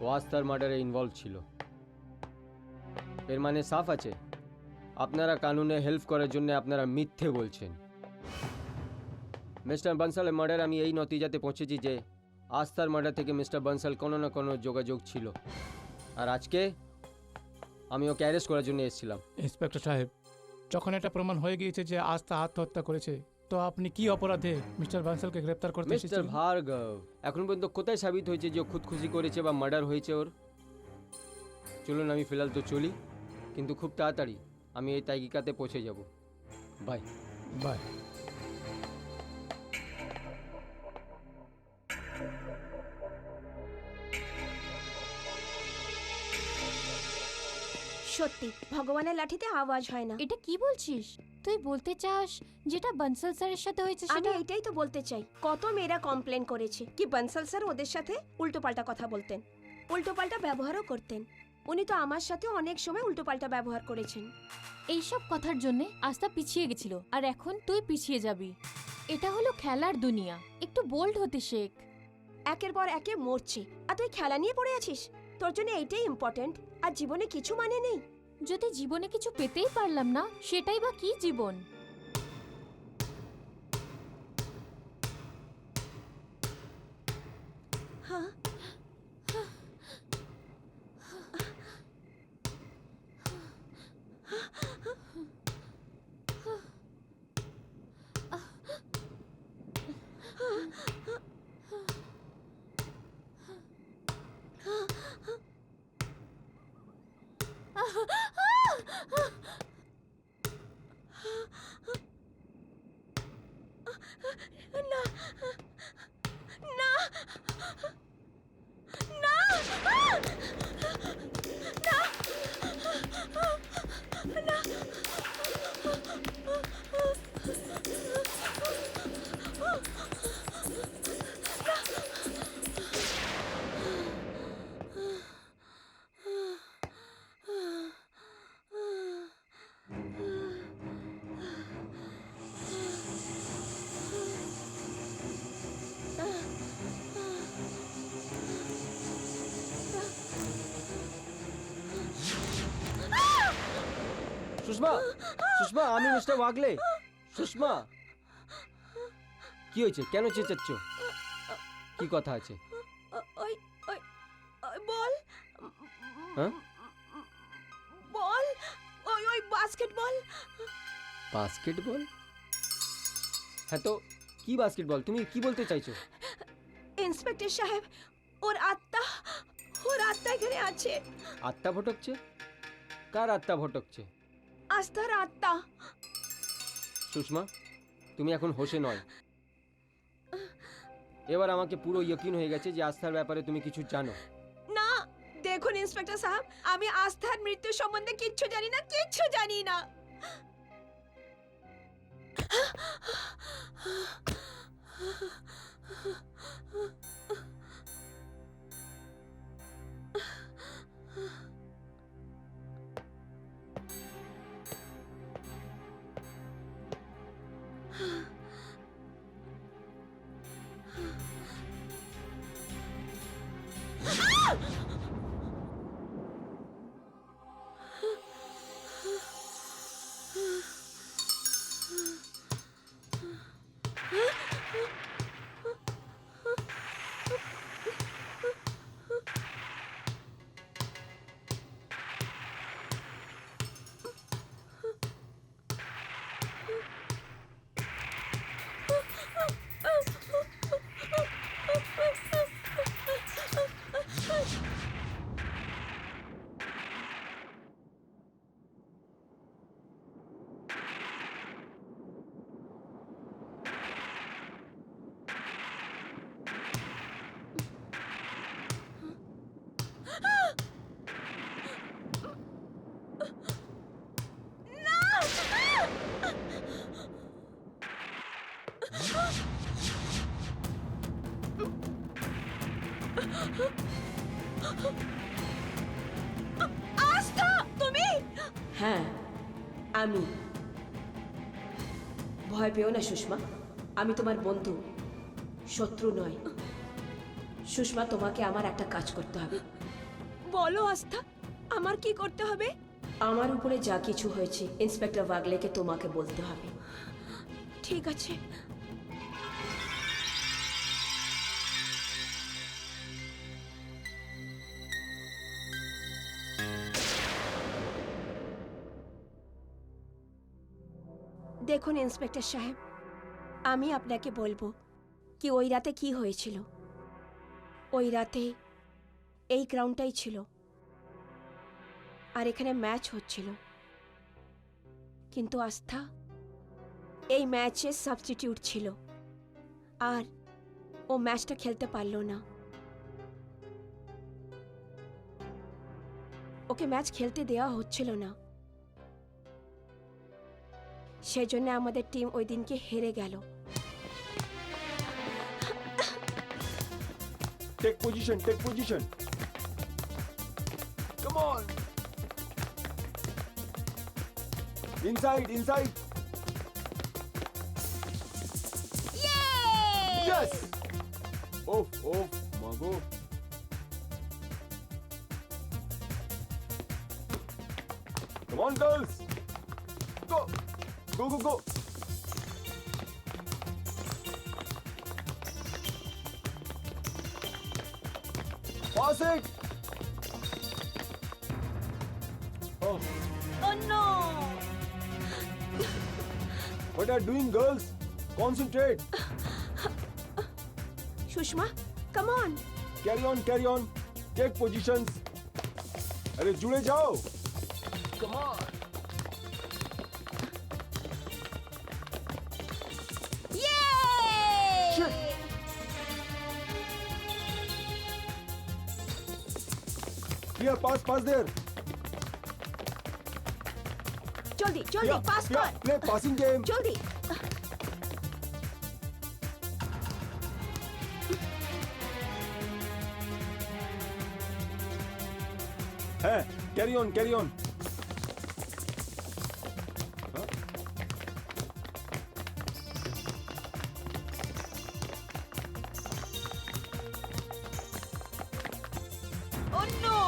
A: ও আস্থার মার্ডারে ইনভলভ ছিল। এর মানে সাফ আছে আপনারা কানুনে হেল্প করার জন্য আপনারা মিথ্যে বলছেন। মিস্টার বনসালের মার্ডার আমি এই নতিজাতে পৌঁছেছি যে আস্থার মার্ডার থেকে মিস্টার বনসাল কোনো না কোনো যোগাযোগ ছিল। আর আজকে আমি ওকে অ্যারেস্ট করার জন্য এসেছিলাম।
B: ইন্সপেক্টর সাহেব, যখন এটা প্রমাণ হয়ে গিয়েছে যে আস্থা আত্মহত্যা করেছে, তো আপনি কি অপরাধে মিস্টার বানসালকে গ্রেপ্তার করতে
A: মিস্টার
B: এসেছিলেন?
A: ভার্গব, এখন পর্যন্ত কোথায় সাবিত হয়েছে যে ও খুদকুশি করেছে বা মার্ডার হয়েছে ওর? চলুন আমি ফিলহাল তো চলি, কিন্তু খুব তাড়াতাড়ি আমি এই তাইকিকাতে পৌঁছে যাব। বাই।
B: বাই।
F: সত্যি ভগবানের লাঠিতে আওয়াজ হয় না।
C: এটা কি বলছিস? তুই বলতে চাস যেটা বনসল স্যারের সাথে হয়েছে
F: আমি
C: সেটা?
F: এটাই তো বলতে চাই, কত মেয়েরা কমপ্লেন করেছে কি বনসল স্যার ওদের সাথে উল্টোপাল্টা কথা বলতেন, উল্টোপাল্টা ব্যবহারও করতেন। উনি তো আমার সাথে অনেক সময় উল্টোপাল্টা ব্যবহার করেছেন।
C: এইসব কথার জন্য আস্থা পিছিয়ে গেছিল, আর এখন তুই পিছিয়ে যাবি। এটা হলো খেলার দুনিয়া, একটু বোল্ড হতে শেখ।
F: একের পর একে মরছে আর তুই খেলা নিয়ে পড়ে আছিস। তোর জন্য এইটাই ইম্পর্টেন্ট, আর জীবনে কিছু মানে নেই।
C: যদি জীবনে কিছু পেতেই পারলাম না, সেটাই বা কি জীবন?
F: হ্যাঁ, না না না না
A: সুষমা, সুষমা, আমি মিস্টার ওয়াগলে। সুষমা, কি হয়েছে? কেন চেঁচাচ্ছ? কি কথা আছে?
F: ওই ওই ওই বল,
A: হ্যাঁ?
F: বল, ওই ওই বাস্কেটবল।
A: বাস্কেটবল? হ্যাঁ, তো কি বাস্কেটবল? তুমি কি বলতে চাইছো?
F: ইন্সপেক্টর সাহেব, ওর আত্মা এখানে আছে।
A: আত্মা ভটকছে? কার আত্মা ভটকছে?
F: আস্থার আত্মা।
A: সুষমা, তুমি এখন হোশে নয়। এবার আমাকে পুরো ইয়কিন হয়ে গেছে যে আস্থার ব্যাপারে তুমি কিছু জানো।
F: না, দেখুন ইন্সপেক্টর সাহেব, আমি আস্থার মৃত্যু সম্বন্ধে কিচ্ছু জানি না, কিচ্ছু জানি না। আস্থা, তুমি? হ্যাঁ, আমি। ভয় পেও না সুষমা, আমি তোমার বন্ধু, শত্রু নয়। সুষমা, তোমাকে আমার একটা কাজ করতে হবে। বলো আস্থা, আমার কি করতে হবে? আমার উপরে যা কিছু হয়েছে ইন্সপেক্টর ওয়াগলেকে তোমাকে বলতে হবে। ঠিক আছে। দেখুন ইন্সপেক্টর সাহেব, আমি আপনাকে বলবো কি ওই রাতে কি হয়েছিল। ওই রাতে এই গ্রাউন্ডটাই ছিল, আর এখানে ম্যাচ হচ্ছিল। কিন্তু আস্থা এই ম্যাচে সাবস্টিটিউট ছিল, আর ও ম্যাচটা খেলতে পারল না। ওকে ম্যাচ খেলতে দেওয়া হচ্ছিল না, সেই জন্য আমাদের টিম ওই দিনকে হেরে গেল।
E: Take position, take position. Come on. Inside, inside. Yes! Off, off, Mago. Come on, girls. Go, go, go, go. Pass it. Oh,
F: Oh no!
E: what are you doing, girls? Concentrate.
F: Sushma, come on!
E: Carry on, carry on. Take positions. अरे जुड़े जाओ. Come on.
F: Yay!
E: Shit. Here, pass, pass there.
F: জলদি জলদি
E: Here,
F: পাস
E: here,
F: কর,
E: play passing game.
F: জলদি।
E: है, carry on, carry on. Huh?
F: Oh no!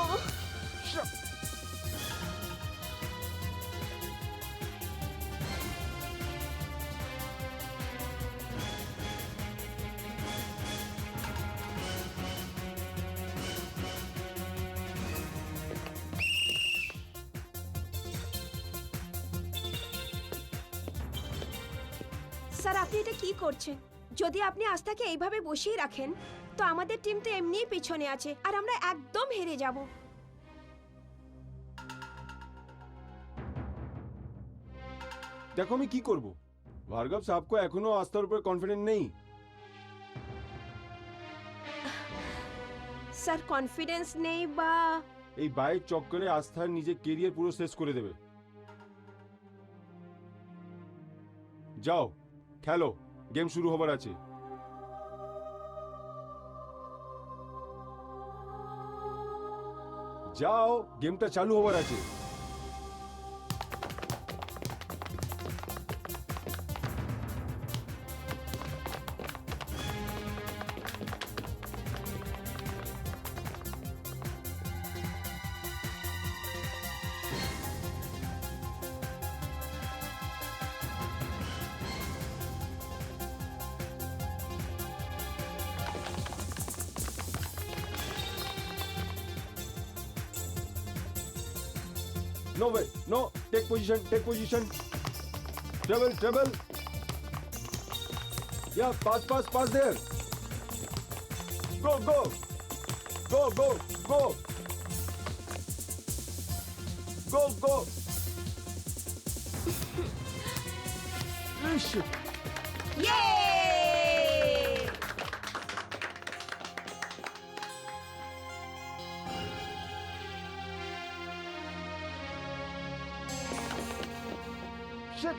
E: Shut.
F: Sir, আপনি এটা কি করছেন? যদি আপনি আস্থাকে এইভাবে বসিয়ে রাখেন তো আমাদের টিম তো এমনিই পিছনে আছে আর আমরা একদম হেরে যাব।
E: দেখো আমি কি করব। ভার্গব সাহেবকে এখনো আস্থার উপর কনফিডেন্ট নেই।
F: স্যার, কনফিডেন্স নেই বা
E: এই বাইক চক্করে আস্থার নিজের কেরিয়ার পুরো শেষ করে দেবে। যাও খেলো, গেম শুরু হবার আছে। যাও, গেমটা চালু হবার আছে। No way, no, take position, take position. Treble, treble. Yeah, pass, pass, pass there. Go, go. Go, go, go. Go, go. Ish.
F: ইয়ে!
E: Shit.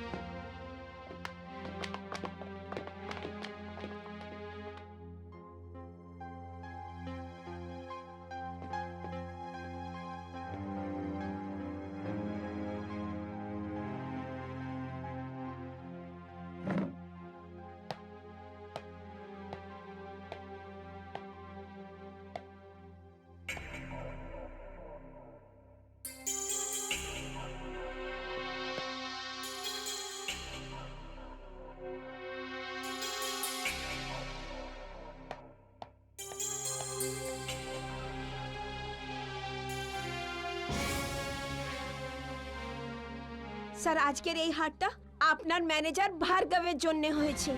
F: স্যার, আজকের এই হারটা আপনার ম্যানেজার ভার্গবের জন্য হয়েছে।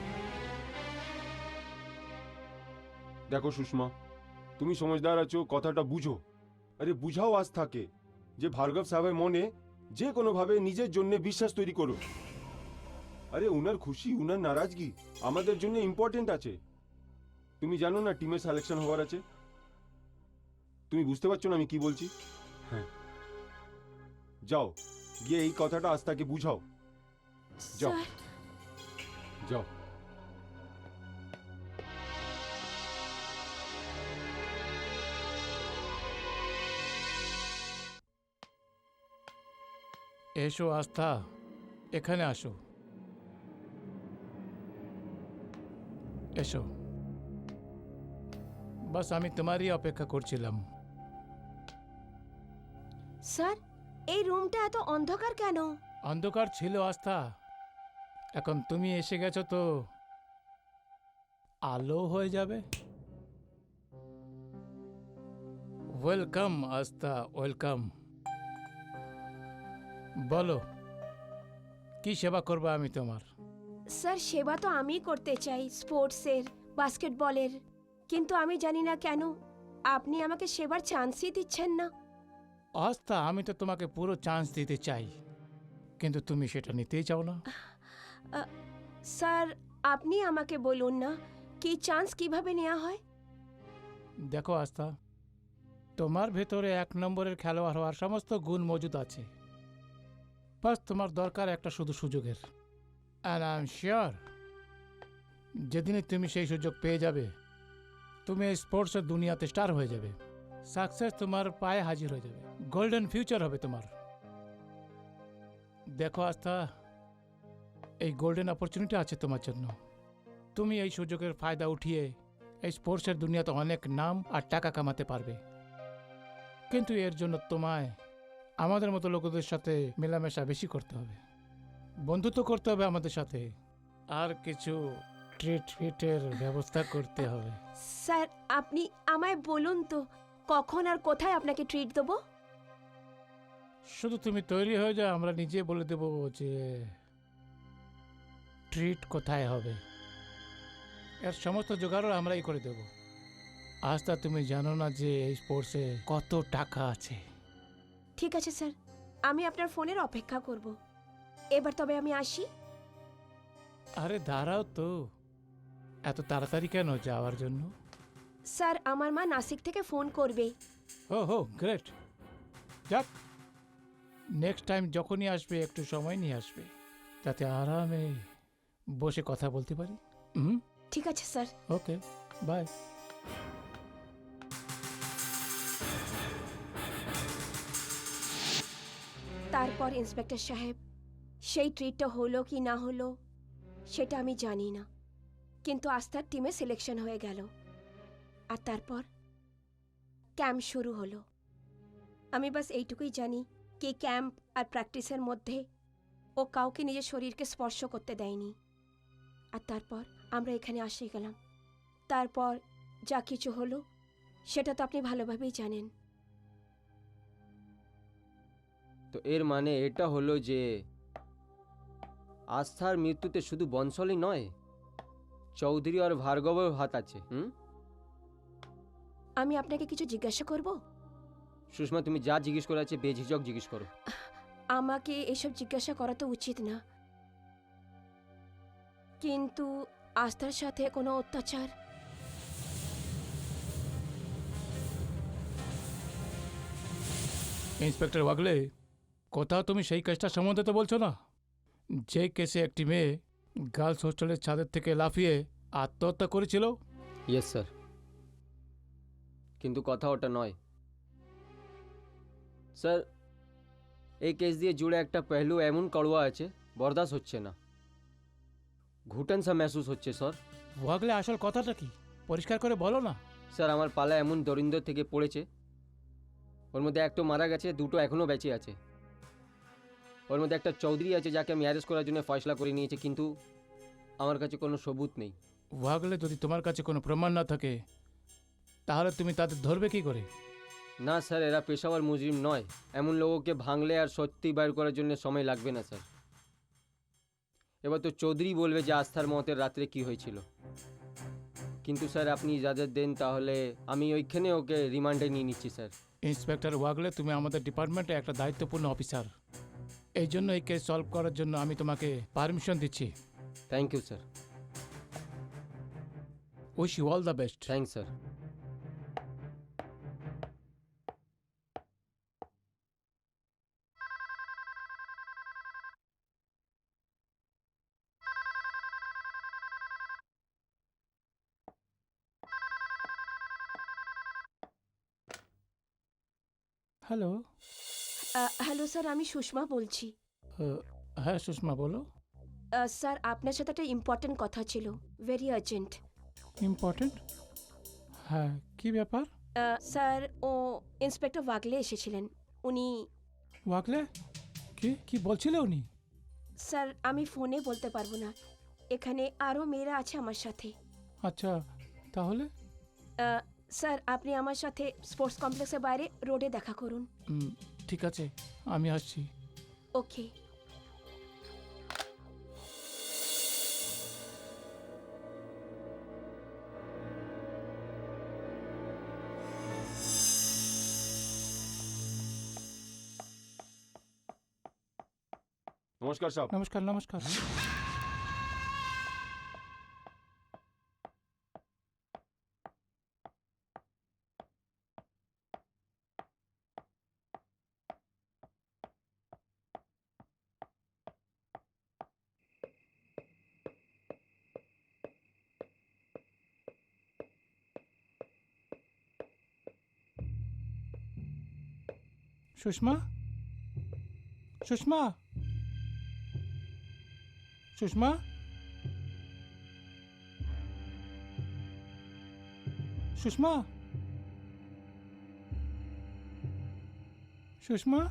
E: দেখো সুষমা, তুমি সমঝদার আছো, কথাটা বুঝো। আরে বুঝাও আস্থাকে যে ভার্গব সাহেবের মনে যে কোনোভাবে নিজের জন্য বিশ্বাস তৈরি করো। আরে উনার খুশি, উনার নারাজগি আমাদের জন্য ইম্পর্টেন্ট আছে। তুমি জানো না টিমের সিলেকশন হওয়ার আছে। তুমি বুঝতে পারছো না আমি কি বলছি? হ্যাঁ, যাও গিয়ে এই কথাটা আস্থাকে বুঝাও। যাও
F: স্যার
E: যাও।
B: এসো আস্থা, এখানে আসো। এসো। বাস আমি তোমারই অপেক্ষা করছিলাম।
F: স্যার, এই রুমটা এত অন্ধকার কেন?
B: অন্ধকার ছিল আস্থা, এখন তুমি এসে গেছো তো আলো হয়ে যাবে। ওয়েলকাম আস্থা, ওয়েলকাম। বলো, কি সেবা করবো আমি তোমার?
F: স্যার, সেবা তো আমি করতে চাই, স্পোর্টসের, বাস্কেটবলের, কিন্তু আমি জানি না কেন আপনি আমাকে সেবার চান্সই দিচ্ছেন না।
B: আস্থা, আমি তো তোমাকে পুরো চান্স দিতে চাই, কিন্তু তুমি সেটা নিতেই চাও না।
F: স্যার, আপনি আমাকে বলুন না কি চান্স কিভাবে নেওয়া হয়।
B: দেখো আস্থা, তোমার ভেতরে 1 নম্বরের খেলোয়াড় হওয়ার সমস্ত গুণ মজুদ আছে, বাস তোমার দরকার একটা শুধু সুযোগের। অ্যান্ড আই এম শিওর যেদিনই তুমি সেই সুযোগ পেয়ে যাবে, তুমি এই স্পোর্টসের দুনিয়াতে স্টার হয়ে যাবে। সাকসেস তোমার পায়ে হাজির হয়ে যাবে, গোল্ডেন ফিউচার হবে তোমার। দেখো আস্থা, এই গোল্ডেন অপরচুনিটি আছে তোমার জন্য। তুমি এই সুযোগের ফায়দা উঠিয়ে এই স্পোর্টসের দুনিয়াতে অনেক নাম আর টাকা কামাতে পারবে, কিন্তু এর জন্য তোমায় আমাদের মতো লোকদের সাথে মেলামেশা বেশি করতে হবে, বন্ধুত্ব করতে হবে আমাদের সাথে, আর কিছু ট্রিট ফিটের ব্যবস্থা করতে হবে।
F: স্যার, আপনি আমায় বলুন তো কখন আর কোথায় আপনাকে ট্রিট দেবো।
B: শুধু তুমি তৈরি হয়ে যাও, আমরা নিজে বলে দেব যে ট্রিট কোথায় হবে। এর সমস্ত জোগাড়ও আমরাই করে দেব। আজ তা তুমি জানো না যে এই স্পোর্টসে কত টাকা আছে।
F: ঠিক আছে স্যার, আমি আপনার ফোনের অপেক্ষা করব। এবার তবে আমি আসি।
B: আরে দাঁড়াও তো, এত তাড়াতাড়ি কেন যাওয়ার জন্য?
F: স্যার, আমার মা নাসিক থেকে ফোন করবে।
B: ও হো, গ্রেট। যাক, নেক্সট টাইম যখনই আসবে একটু সময় নিয়ে আসবে, যাতে আরামে বসে কথা বলতে পারি। হুম,
F: ঠিক আছে স্যার।
B: Okay, bye.
F: তারপর ইন্সপেক্টর সাহেব, সেই ট্রিটটা হলো কি না হলো সেটা আমি জানি না, কিন্তু আস্থার টিমে সিলেকশন হয়ে গেল। আর তারপর ক্যাম্প শুরু হলো। আমি বাস এইটুকুই জানি কি ক্যাম্প আর প্র্যাকটিসের মধ্যে ও কাউকে নিজের শরীরকে স্পর্শ করতে দেয়নি। আর তারপর আমরা এখানে আসে গেলাম। তারপর যা কিছু হলো সেটা তো আপনি ভালোভাবেই জানেন।
A: তো এর মানে এটা হলো যে আস্থার মৃত্যুতে শুধু বনশালী নয়, চৌধুরী আর ভার্গবের হাত আছে।
F: আমি আপনাকে কিছু জিজ্ঞাসা করব?
A: সুষমা, তুমি যা জিজ্ঞেস করা আছে বেঝিঝক জিজ্ঞেস করো।
F: আমাকে এসব জিজ্ঞাসা করা তো উচিত না, কিন্তু আস্থার সাথে কোনো অত্যাচার?
B: ইন্সপেক্টর ওয়াগলে, কোথাও তুমি সেই কেসটা সম্বন্ধে তো বলছো না, যে কেসে একটি মেয়ে গার্লস হোস্টেলের ছাদের থেকে লাফিয়ে আত্মহত্যা করেছিল?
A: ইয়েস স্যার, কিন্তু কথা ওটা নয় স্যার। এই কেস দিয়ে জুড়ে একটা পেহলু এমন কড়ুয়া আছে, বরদাস্ত হচ্ছে না, ঘুটন সা মেহসুস হচ্ছে স্যার।
B: ওয়াগলে, আসল কথাটা কি পরিষ্কার করে বলো না।
A: স্যার, আমার পালা এমন দরিদ্র থেকে পড়েছে, ওর মধ্যে একটা মারা গেছে, দুটো এখনও বেঁচে আছে। ওর মধ্যে একটা চৌধুরী আছে যাকে আমি অ্যারেস্ট করার জন্য ফয়সলা করে নিয়েছে, কিন্তু আমার কাছে কোনো সবুত নেই।
B: ওয়াগলে, যদি তোমার কাছে কোনো প্রমাণ না থাকে তাহলে তুমি তাদের ধরবে কি করে?
A: না স্যার, এরা পেশাওয়ার মুজরিম নয়। এমন লোককে ভাঙলে আর সত্যি বাইর করার জন্য সময় লাগবে না স্যার। এবার তো চৌধুরী বলবে যে আস্থার মতের রাত্রে কি হয়েছিল, কিন্তু স্যার আপনি ইজাজত দেন তাহলে আমি ওইখানে ওকে রিমান্ডে নিয়ে নিচ্ছি স্যার।
B: ইন্সপেক্টর ওয়াগলে, তুমি আমাদের ডিপার্টমেন্টে একটা দায়িত্বপূর্ণ অফিসার, এই জন্য এই কেস সলভ করার জন্য আমি তোমাকে পারমিশন দিচ্ছি।
A: Thank you sir.
B: Wish you all the best.
A: Thanks sir.
B: Hello.
F: Hello sir, আমি সুষমা বলছি।
B: হ্যাঁ সুষমা বলো।
F: স্যার, আপনার সাথে একটা ইম্পর্ট্যান্ট কথা ছিল, ভেরি আর্জেন্ট।
B: ইম্পর্টেন্ট? হ্যাঁ, কি ব্যাপার?
F: স্যার, ও ইন্সপেক্টর ওয়াগলে এসেছিলেন। উনি,
B: ওয়াকলে? কি কি বলছিলে উনি?
F: স্যার আমি ফোনে বলতে পারবো না, এখানে আরও মেয়েরা আছে আমার সাথে।
B: আচ্ছা, তাহলে?
F: স্যার, আপনি আমার সাথে স্পোর্টস কমপ্লেক্সের বাইরে রোডে দেখা করুন।
B: ঠিক আছে, আমি আসছি।
F: ওকে।
E: নমস্কার সাহেব।
B: নমস্কার নমস্কার। সুষমা? সুষমা? সুষমা? সুষমা? সুষমা?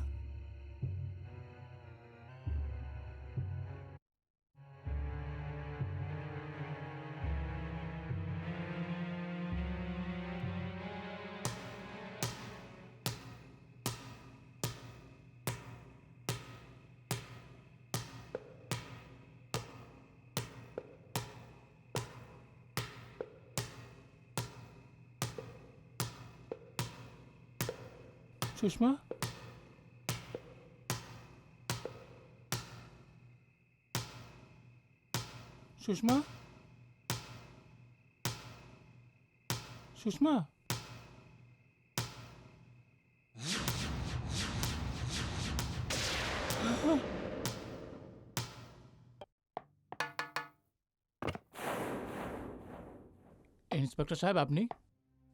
B: সুষমা? সুষমা? সুষমা? ইন্সপেক্টর সাহেব আপনি?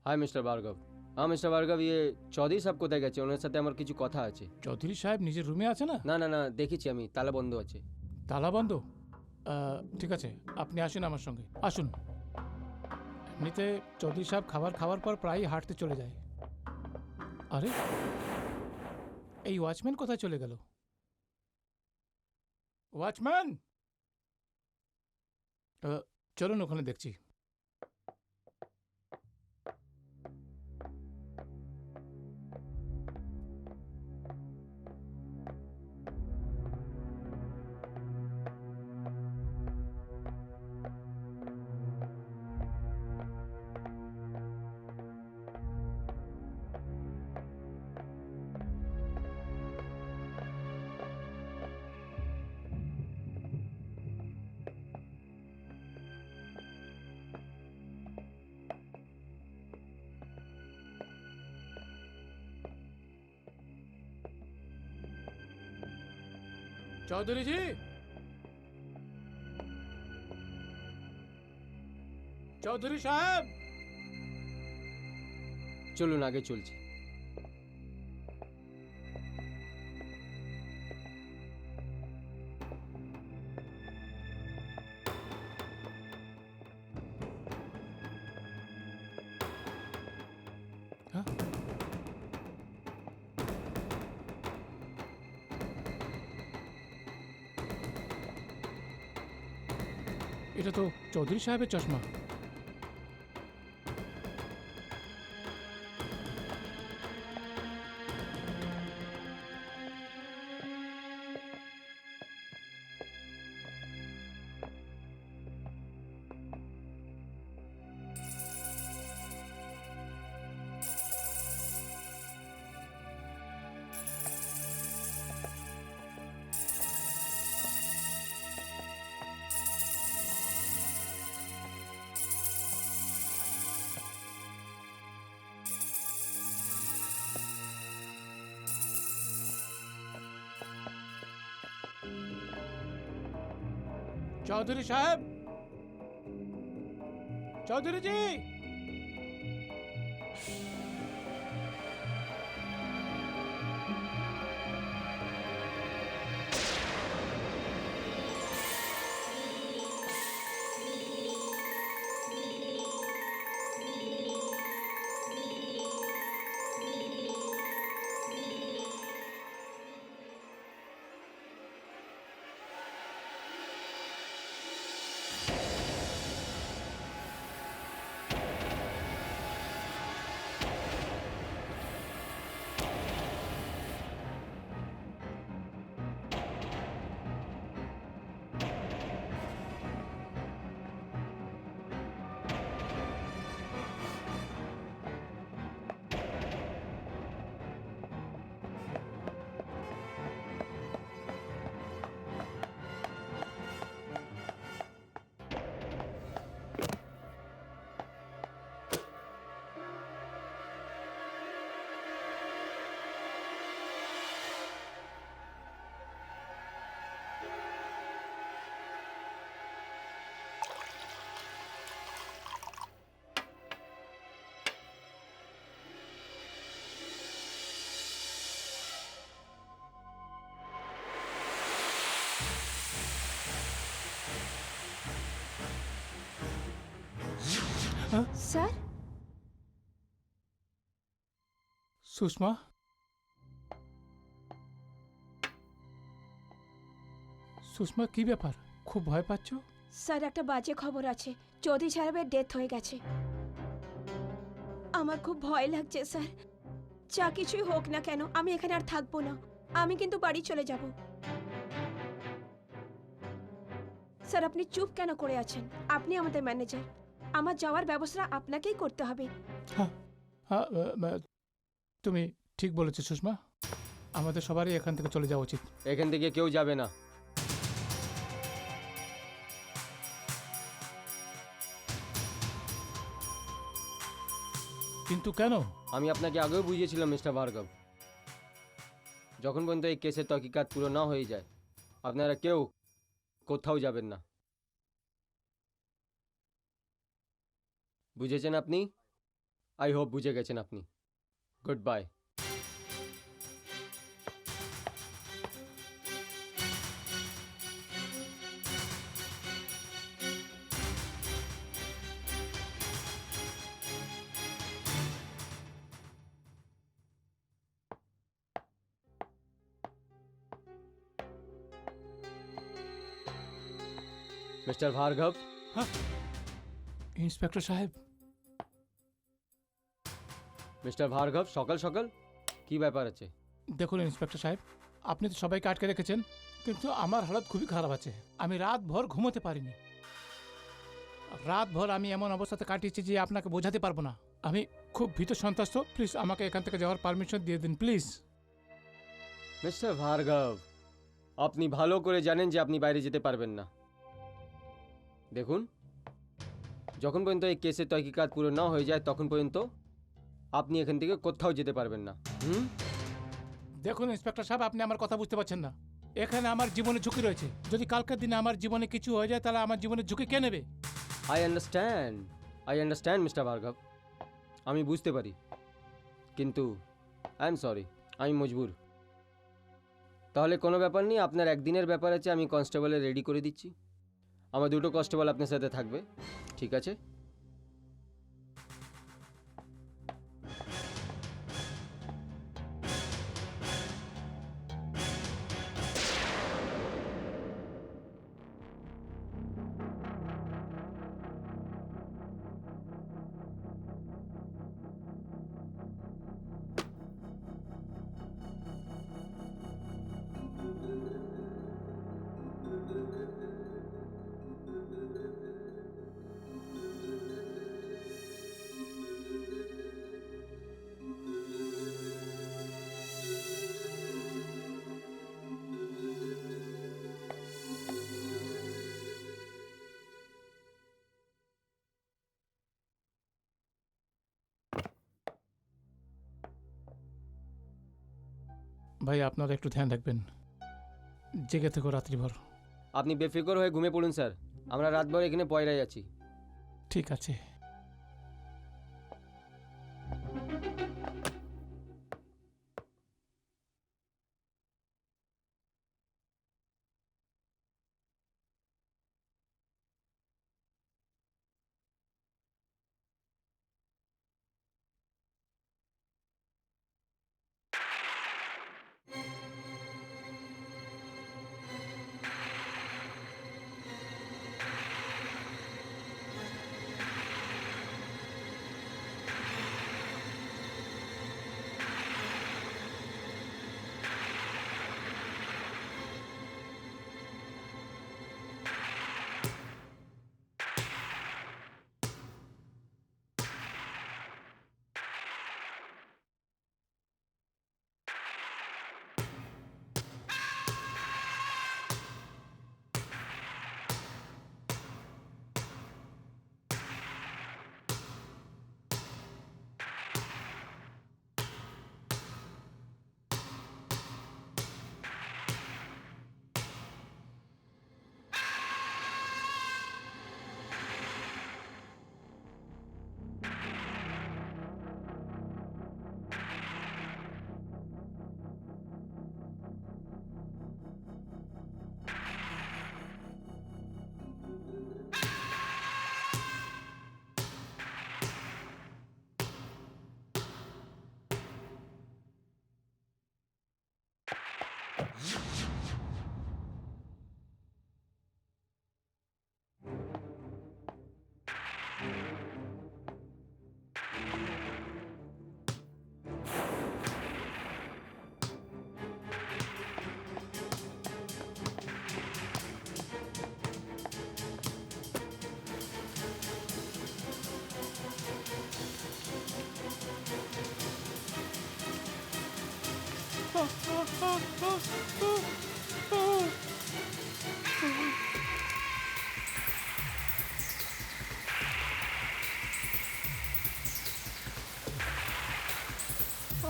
A: হাই মিস্টার ভার্গব। হ্যাঁ মিস্টার ভার্গব, ইয়ে চৌধুরী সাহেব কোথায় গেছে? ওনার সাথে আমার কিছু কথা আছে।
B: চৌধুরী সাহেব নিজের রুমে আছে না?
A: না না না, দেখেছি আমি, তালা বন্ধ আছে।
B: তালা বন্ধ? ঠিক আছে, আপনি আসুন আমার সঙ্গে, আসুন। এমনিতে চৌধুরী সাহেব খাবার খাওয়ার পর প্রায়ই হাঁটতে চলে যায়। আরে, এই ওয়াচম্যান কোথায় চলে গেল? ওয়াচম্যান! চলুন ওখানে দেখছি। चौधरी जी, चौधरी साहब!
A: চলুন আগে চলছি।
B: हाँ? এটা তো চৌধুরী সাহেবের চশমা। चौधरी साहब, चौधरी जी!
F: স্যার
B: সুষমা, সুষমা কি ব্যাপার? খুব ভয় পাচ্ছ?
F: স্যার একটা বাজে খবর আছে, চৌধুরী সাহেবের ডেথ হয়ে গেছে। আমার খুব ভয় লাগছে স্যার। যা কিছুই হোক না কেন আমি এখানে আর থাকবো না, আমি কিন্তু বাড়ি চলে যাব। স্যার আপনি চুপ কেন করে আছেন? আপনি আমাদের ম্যানেজার, আমার যাওয়ার ব্যবস্থা আপনাকেই করতে হবে।
B: হ্যাঁ, তুমি ঠিক বলেছো সুষমা, আমাদের সবারই এখান থেকে চলে যাওয়া উচিত।
A: এখান থেকে কেউ যাবে না।
B: কিন্তু কেন?
A: আমি আপনাকে আগেও বুঝিয়েছিলাম মিস্টার ভার্গব, যখন পর্যন্ত এই কেসের তহকিকাত পুরো না হয়ে যায় আপনারা কেউ কোথাও যাবেন না। বুঝেছেন আপনি? আই হোপ বুঝে গেছেন আপনি। Good bye. মিস্টার ভার্গব,
B: ইন্সপেক্টর সাহেব,
A: মিস্টার ভার্গব, সকাল সকাল কি ব্যাপার আছে?
B: দেখুন ইন্সপেক্টর সাহেব, আপনি তো সবাইকে আটকে রেখেছেন, কিন্তু আমার হালত খুবই খারাপ আছে। আমি রাত ভর ঘুমোতে পারিনি। রাত ভর আমি এমন অবস্থাতে কাটিয়েছি যে আপনাকে বোঝাতে পারবো না। আমি খুব ভীত সন্ত্রস্ত। প্লিজ আমাকে এখান থেকে যাওয়ার পারমিশন দিয়ে দিন প্লিজ।
A: মিস্টার ভার্গব, আপনি ভালো করে জানেন যে আপনি বাইরে যেতে পারবেন না। দেখুন, যখন পর্যন্ত এই কেসের তহকিকাত পুরো না হয়ে যায় তখন পর্যন্ত আপনি এখান থেকে কোথাও যেতে পারবেন না।
B: দেখুন ইন্সপেক্টর সাহেব, আপনি আমার কথা বুঝতে পারছেন না। এখানে আমার জীবনে ঝুঁকি রয়েছে। যদি কালকের দিনে আমার জীবনে কিছু হয়ে যায় তাহলে আমার জীবনে ঝুঁকি কে নেবে?
A: আই আন্ডারস্ট্যান্ড মিস্টার ভার্গব, আমি বুঝতে পারি, কিন্তু আই এম সরি, আমি মজবুর। তাহলে কোনো ব্যাপার নেই, আপনার একদিনের ব্যাপার আছে, আমি কনস্টেবলে রেডি করে দিচ্ছি। আমার দুটো কনস্টেবল আপনার সাথে থাকবে, ঠিক আছে?
B: ভাই আপনারা একটু ধ্যান রাখবেন, জেগে থেকো রাত্রিভর।
A: আপনি বেফিকর হয়ে ঘুমিয়ে পড়ুন স্যার, আমরা রাতভর এখানে পয়রাই আছি।
B: ঠিক আছে।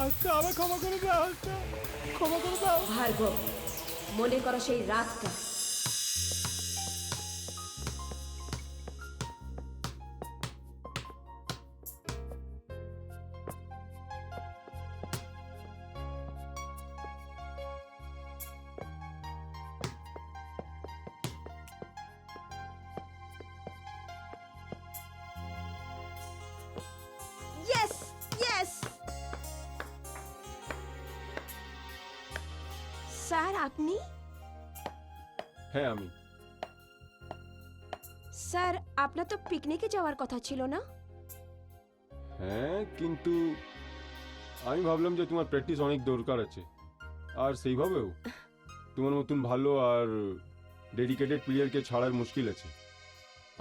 B: আচ্ছা, আমার ক্ষমা করে দাও, আচ্ছা, ক্ষমা করে দাও।
F: ভার্গব, মনে করো সেই রাতটা। Yes, yes. স্যার আপনি?
E: হ্যাঁ আমি।
F: স্যার আপনার তো পিকনিকে যাওয়ার কথা ছিল না?
E: হ্যাঁ, কিন্তু আমি ভাবলাম যে তোমার প্র্যাকটিস অনেক দরকার আছে, আর সেইভাবেও তোমার মতন ভালো আর ডেডিকেটেড প্লেয়ারকে ছাড়ার মুশকিল আছে।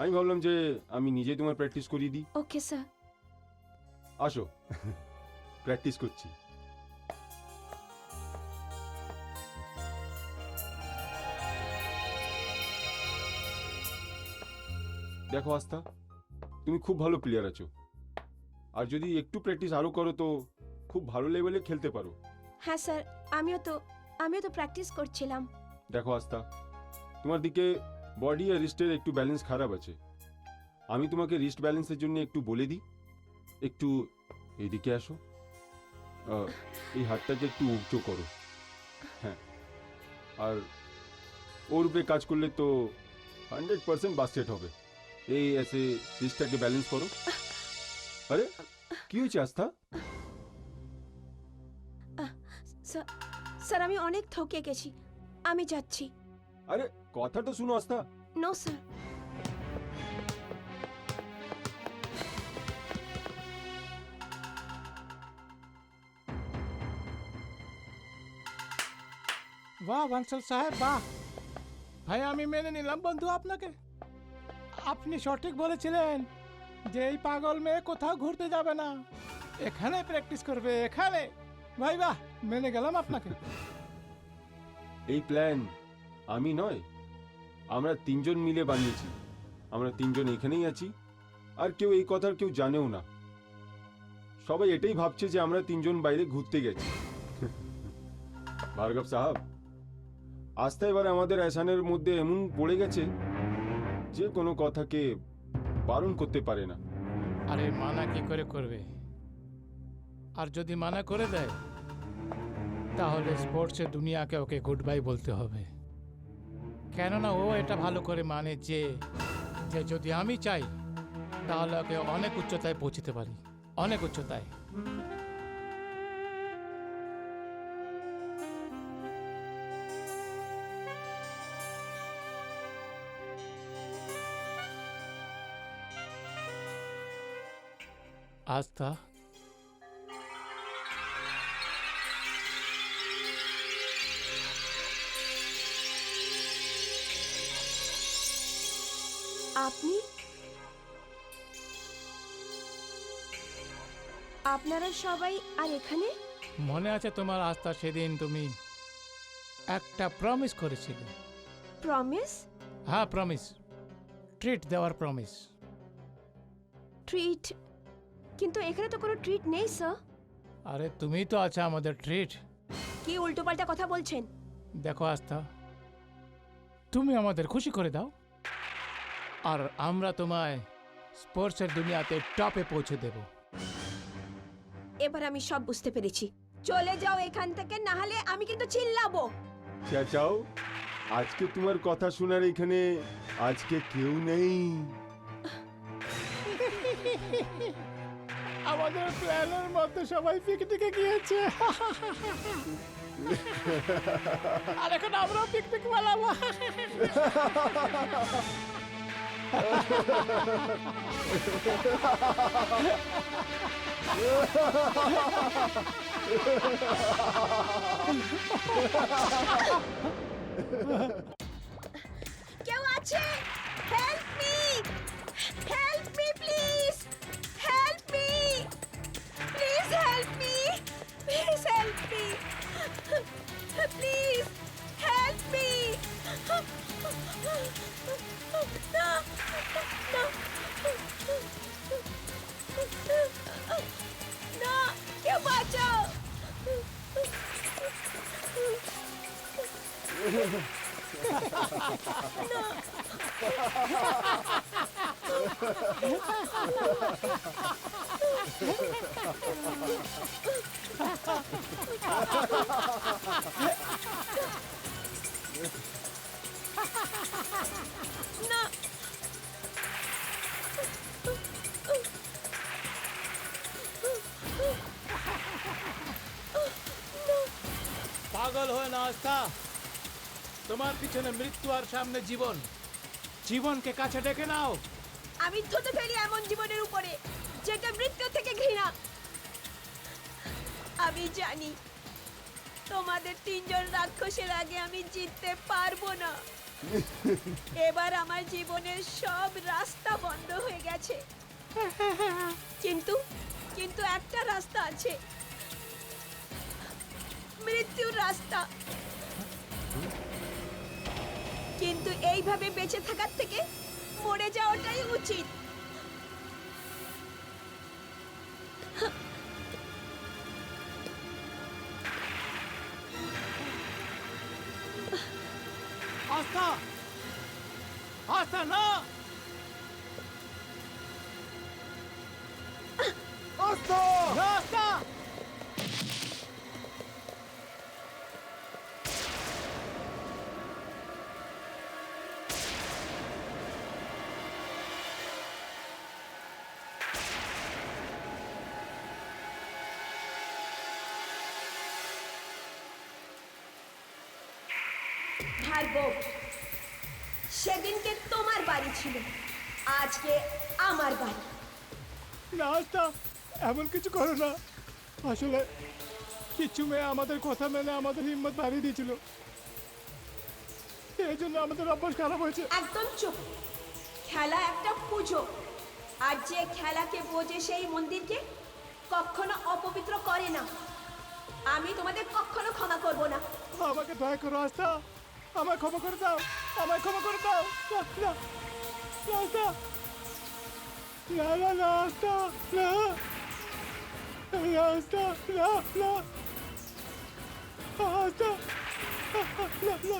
E: আমি ভাবলাম যে আমি নিজে তোমার প্র্যাকটিস করিয়ে দিই।
F: Okay sir.
E: আসো, প্র্যাকটিস করছি। দেখো আস্থা, তুমি খুব ভালো প্লেয়ার আছো, আর যদি একটু প্র্যাকটিস আরো করো তো খুব ভালো লেভেলে খেলতে পারো।
F: হ্যাঁ স্যার, আমিও তো প্র্যাকটিস করছিলাম।
E: দেখো আস্থা, তোমার দিকে বডি আর রিস্টের একটু ব্যালেন্স খারাপ আছে। আমি তোমাকে রিস্ট ব্যালেন্সের জন্য একটু বলে দিই। একটু এদিকে আসো, এই হাতটাকে একটু উঁচু করো। হ্যাঁ, আর ওর উপরে কাজ করলে তো 100% বাস্কেট হবে। এই এসে রিস্টটাকে ব্যালেন্স করো। আরে কি হয়েছে আস্থা?
F: স্যার আমি অনেক ঠকে গেছি, আমি যাচ্ছি।
E: আরে কথাটা শুনো আস্থা।
F: No sir.
B: বাহ বানসাল সাহেব, বাহ। ভাই আমি মেনে নিলাম বন্ধু আপনাকে। আপনি সঠিক বলেছিলেন যে এই পাগল মেয়ে কোথাও ঘুরতে যাবে না, এখানে প্র্যাকটিস করবে, এখানে। ভাই বাহ, মেনে গেলাম আপনাকে।
E: এই প্ল্যান আমি নয়, আমরা তিনজন মিলে বানিয়েছি। আমরা তিনজন এখানেই আছি, আর কেউ এই কথার কেউ জানেও না। সবাই এটাই ভাবছে যে আমরা তিনজন বাইরে ঘুরতে গেছি। ভার্গব সাহাব, আস্থা এবার আমাদের এসানের মধ্যে এমন পড়ে গেছে যে কোনো কথাকে বারণ করতে পারে না।
B: আরে মানা কি করে করবে? আর যদি মানা করে দেয় তাহলে স্পোর্টসের দুনিয়াকে ওকে গুড বাই বলতে হবে। কেননা ও এটা ভালো করে মানে যে যে যদি আমি চাই তাহলে ওকে অনেক উচ্চতায় পৌঁছতে পারি, অনেক উচ্চতায়। আস্থা,
F: আপনি? আপনারা সবাই আর এখানে?
B: মনে আছে তোমার আস্থা, সেদিন তুমি একটা প্রমিস করেছিলে?
F: প্রমিস?
B: হ্যাঁ প্রমিস, ট্রিট দেওয়ার প্রমিস।
F: ট্রিট? কিন্তু এখানে তো কোনো ট্রিট নেই স্যার।
B: আরে তুমি তো আছে আমাদের ট্রিট।
F: কি উল্টোপাল্টা কথা বলছেন?
B: দেখো আস্থা, তুমি আমাদের খুশি করে দাও আর আমরা তোমায় স্পোর্টসের দুনিয়াতে টপে পৌঁছে দেব।
F: এবার আমি সব বুঝতে পেরেছি। চলে যাও এখান থেকে, না হলে আমি কিন্তু চিল্লাবো।
E: চাও, আজকে তোমার কথা শোনার এখানে আজকে কেউ নেই।
B: আমাদের প্ল্যানের মধ্যে সবাই পিকনিকে গিয়েছে, আর এখন আমরাও পিকনিক মানাবো।
F: কেউ আছে? Help me! Help me please! Help me! Please help me! Please help me! Please help me. না না, কেউ বাঁচাও। না
B: পাগল হয়ে না আস্থা, তোমার পিছনে মৃত্যু আর সামনে জীবন। জীবনকে কাছে ডেকে নাও।
F: আমি থুতু ফেলি এমন জীবনের উপরে যেটা মৃত্যু থেকে ঘৃণা। আমি জানি তোমাদের তিনজন রাক্ষসের আগে আমি জিততে পারবো না। এবার আমার জীবনের সব রাস্তা বন্ধ হয়ে গেছে, কিন্তু কিন্তু একটা রাস্তা আছে, মৃত্যুর রাস্তা। কিন্তু এইভাবে বেঁচে থাকার থেকে মরে যাওয়াটাই উচিত।
B: আস্থা, আস্থা না।
E: আস্থা!
B: না, আস্থা।
F: ভার্গব, সেদিনকে তোমার বাড়ি ছিল, আজকে আমার বাড়ি।
B: না আস্থা, এমন কিছু করো না। আসলে কিছু মেয়ে আমাদের কথা মেনে আমাদের হিম্মত বাড়িয়ে দিয়েছিল, এই জন্য আমাদের অভ্যাস খারাপ হয়েছে।
F: একদম চুপ। খেলা একটা পুজো, আর যে খেলাকে বোঝে সেই মন্দিরকে কখনো অপবিত্র করে না। আমি তোমাদের কখনো ক্ষমা করব না।
B: আমাকে দয়া করো আস্থা, আমায় ক্ষমা করে দাও, আমায় ক্ষমা করে দাও। না না না আস্থা, না না না আস্থা, না না আস্থা, না না আস্থা, না না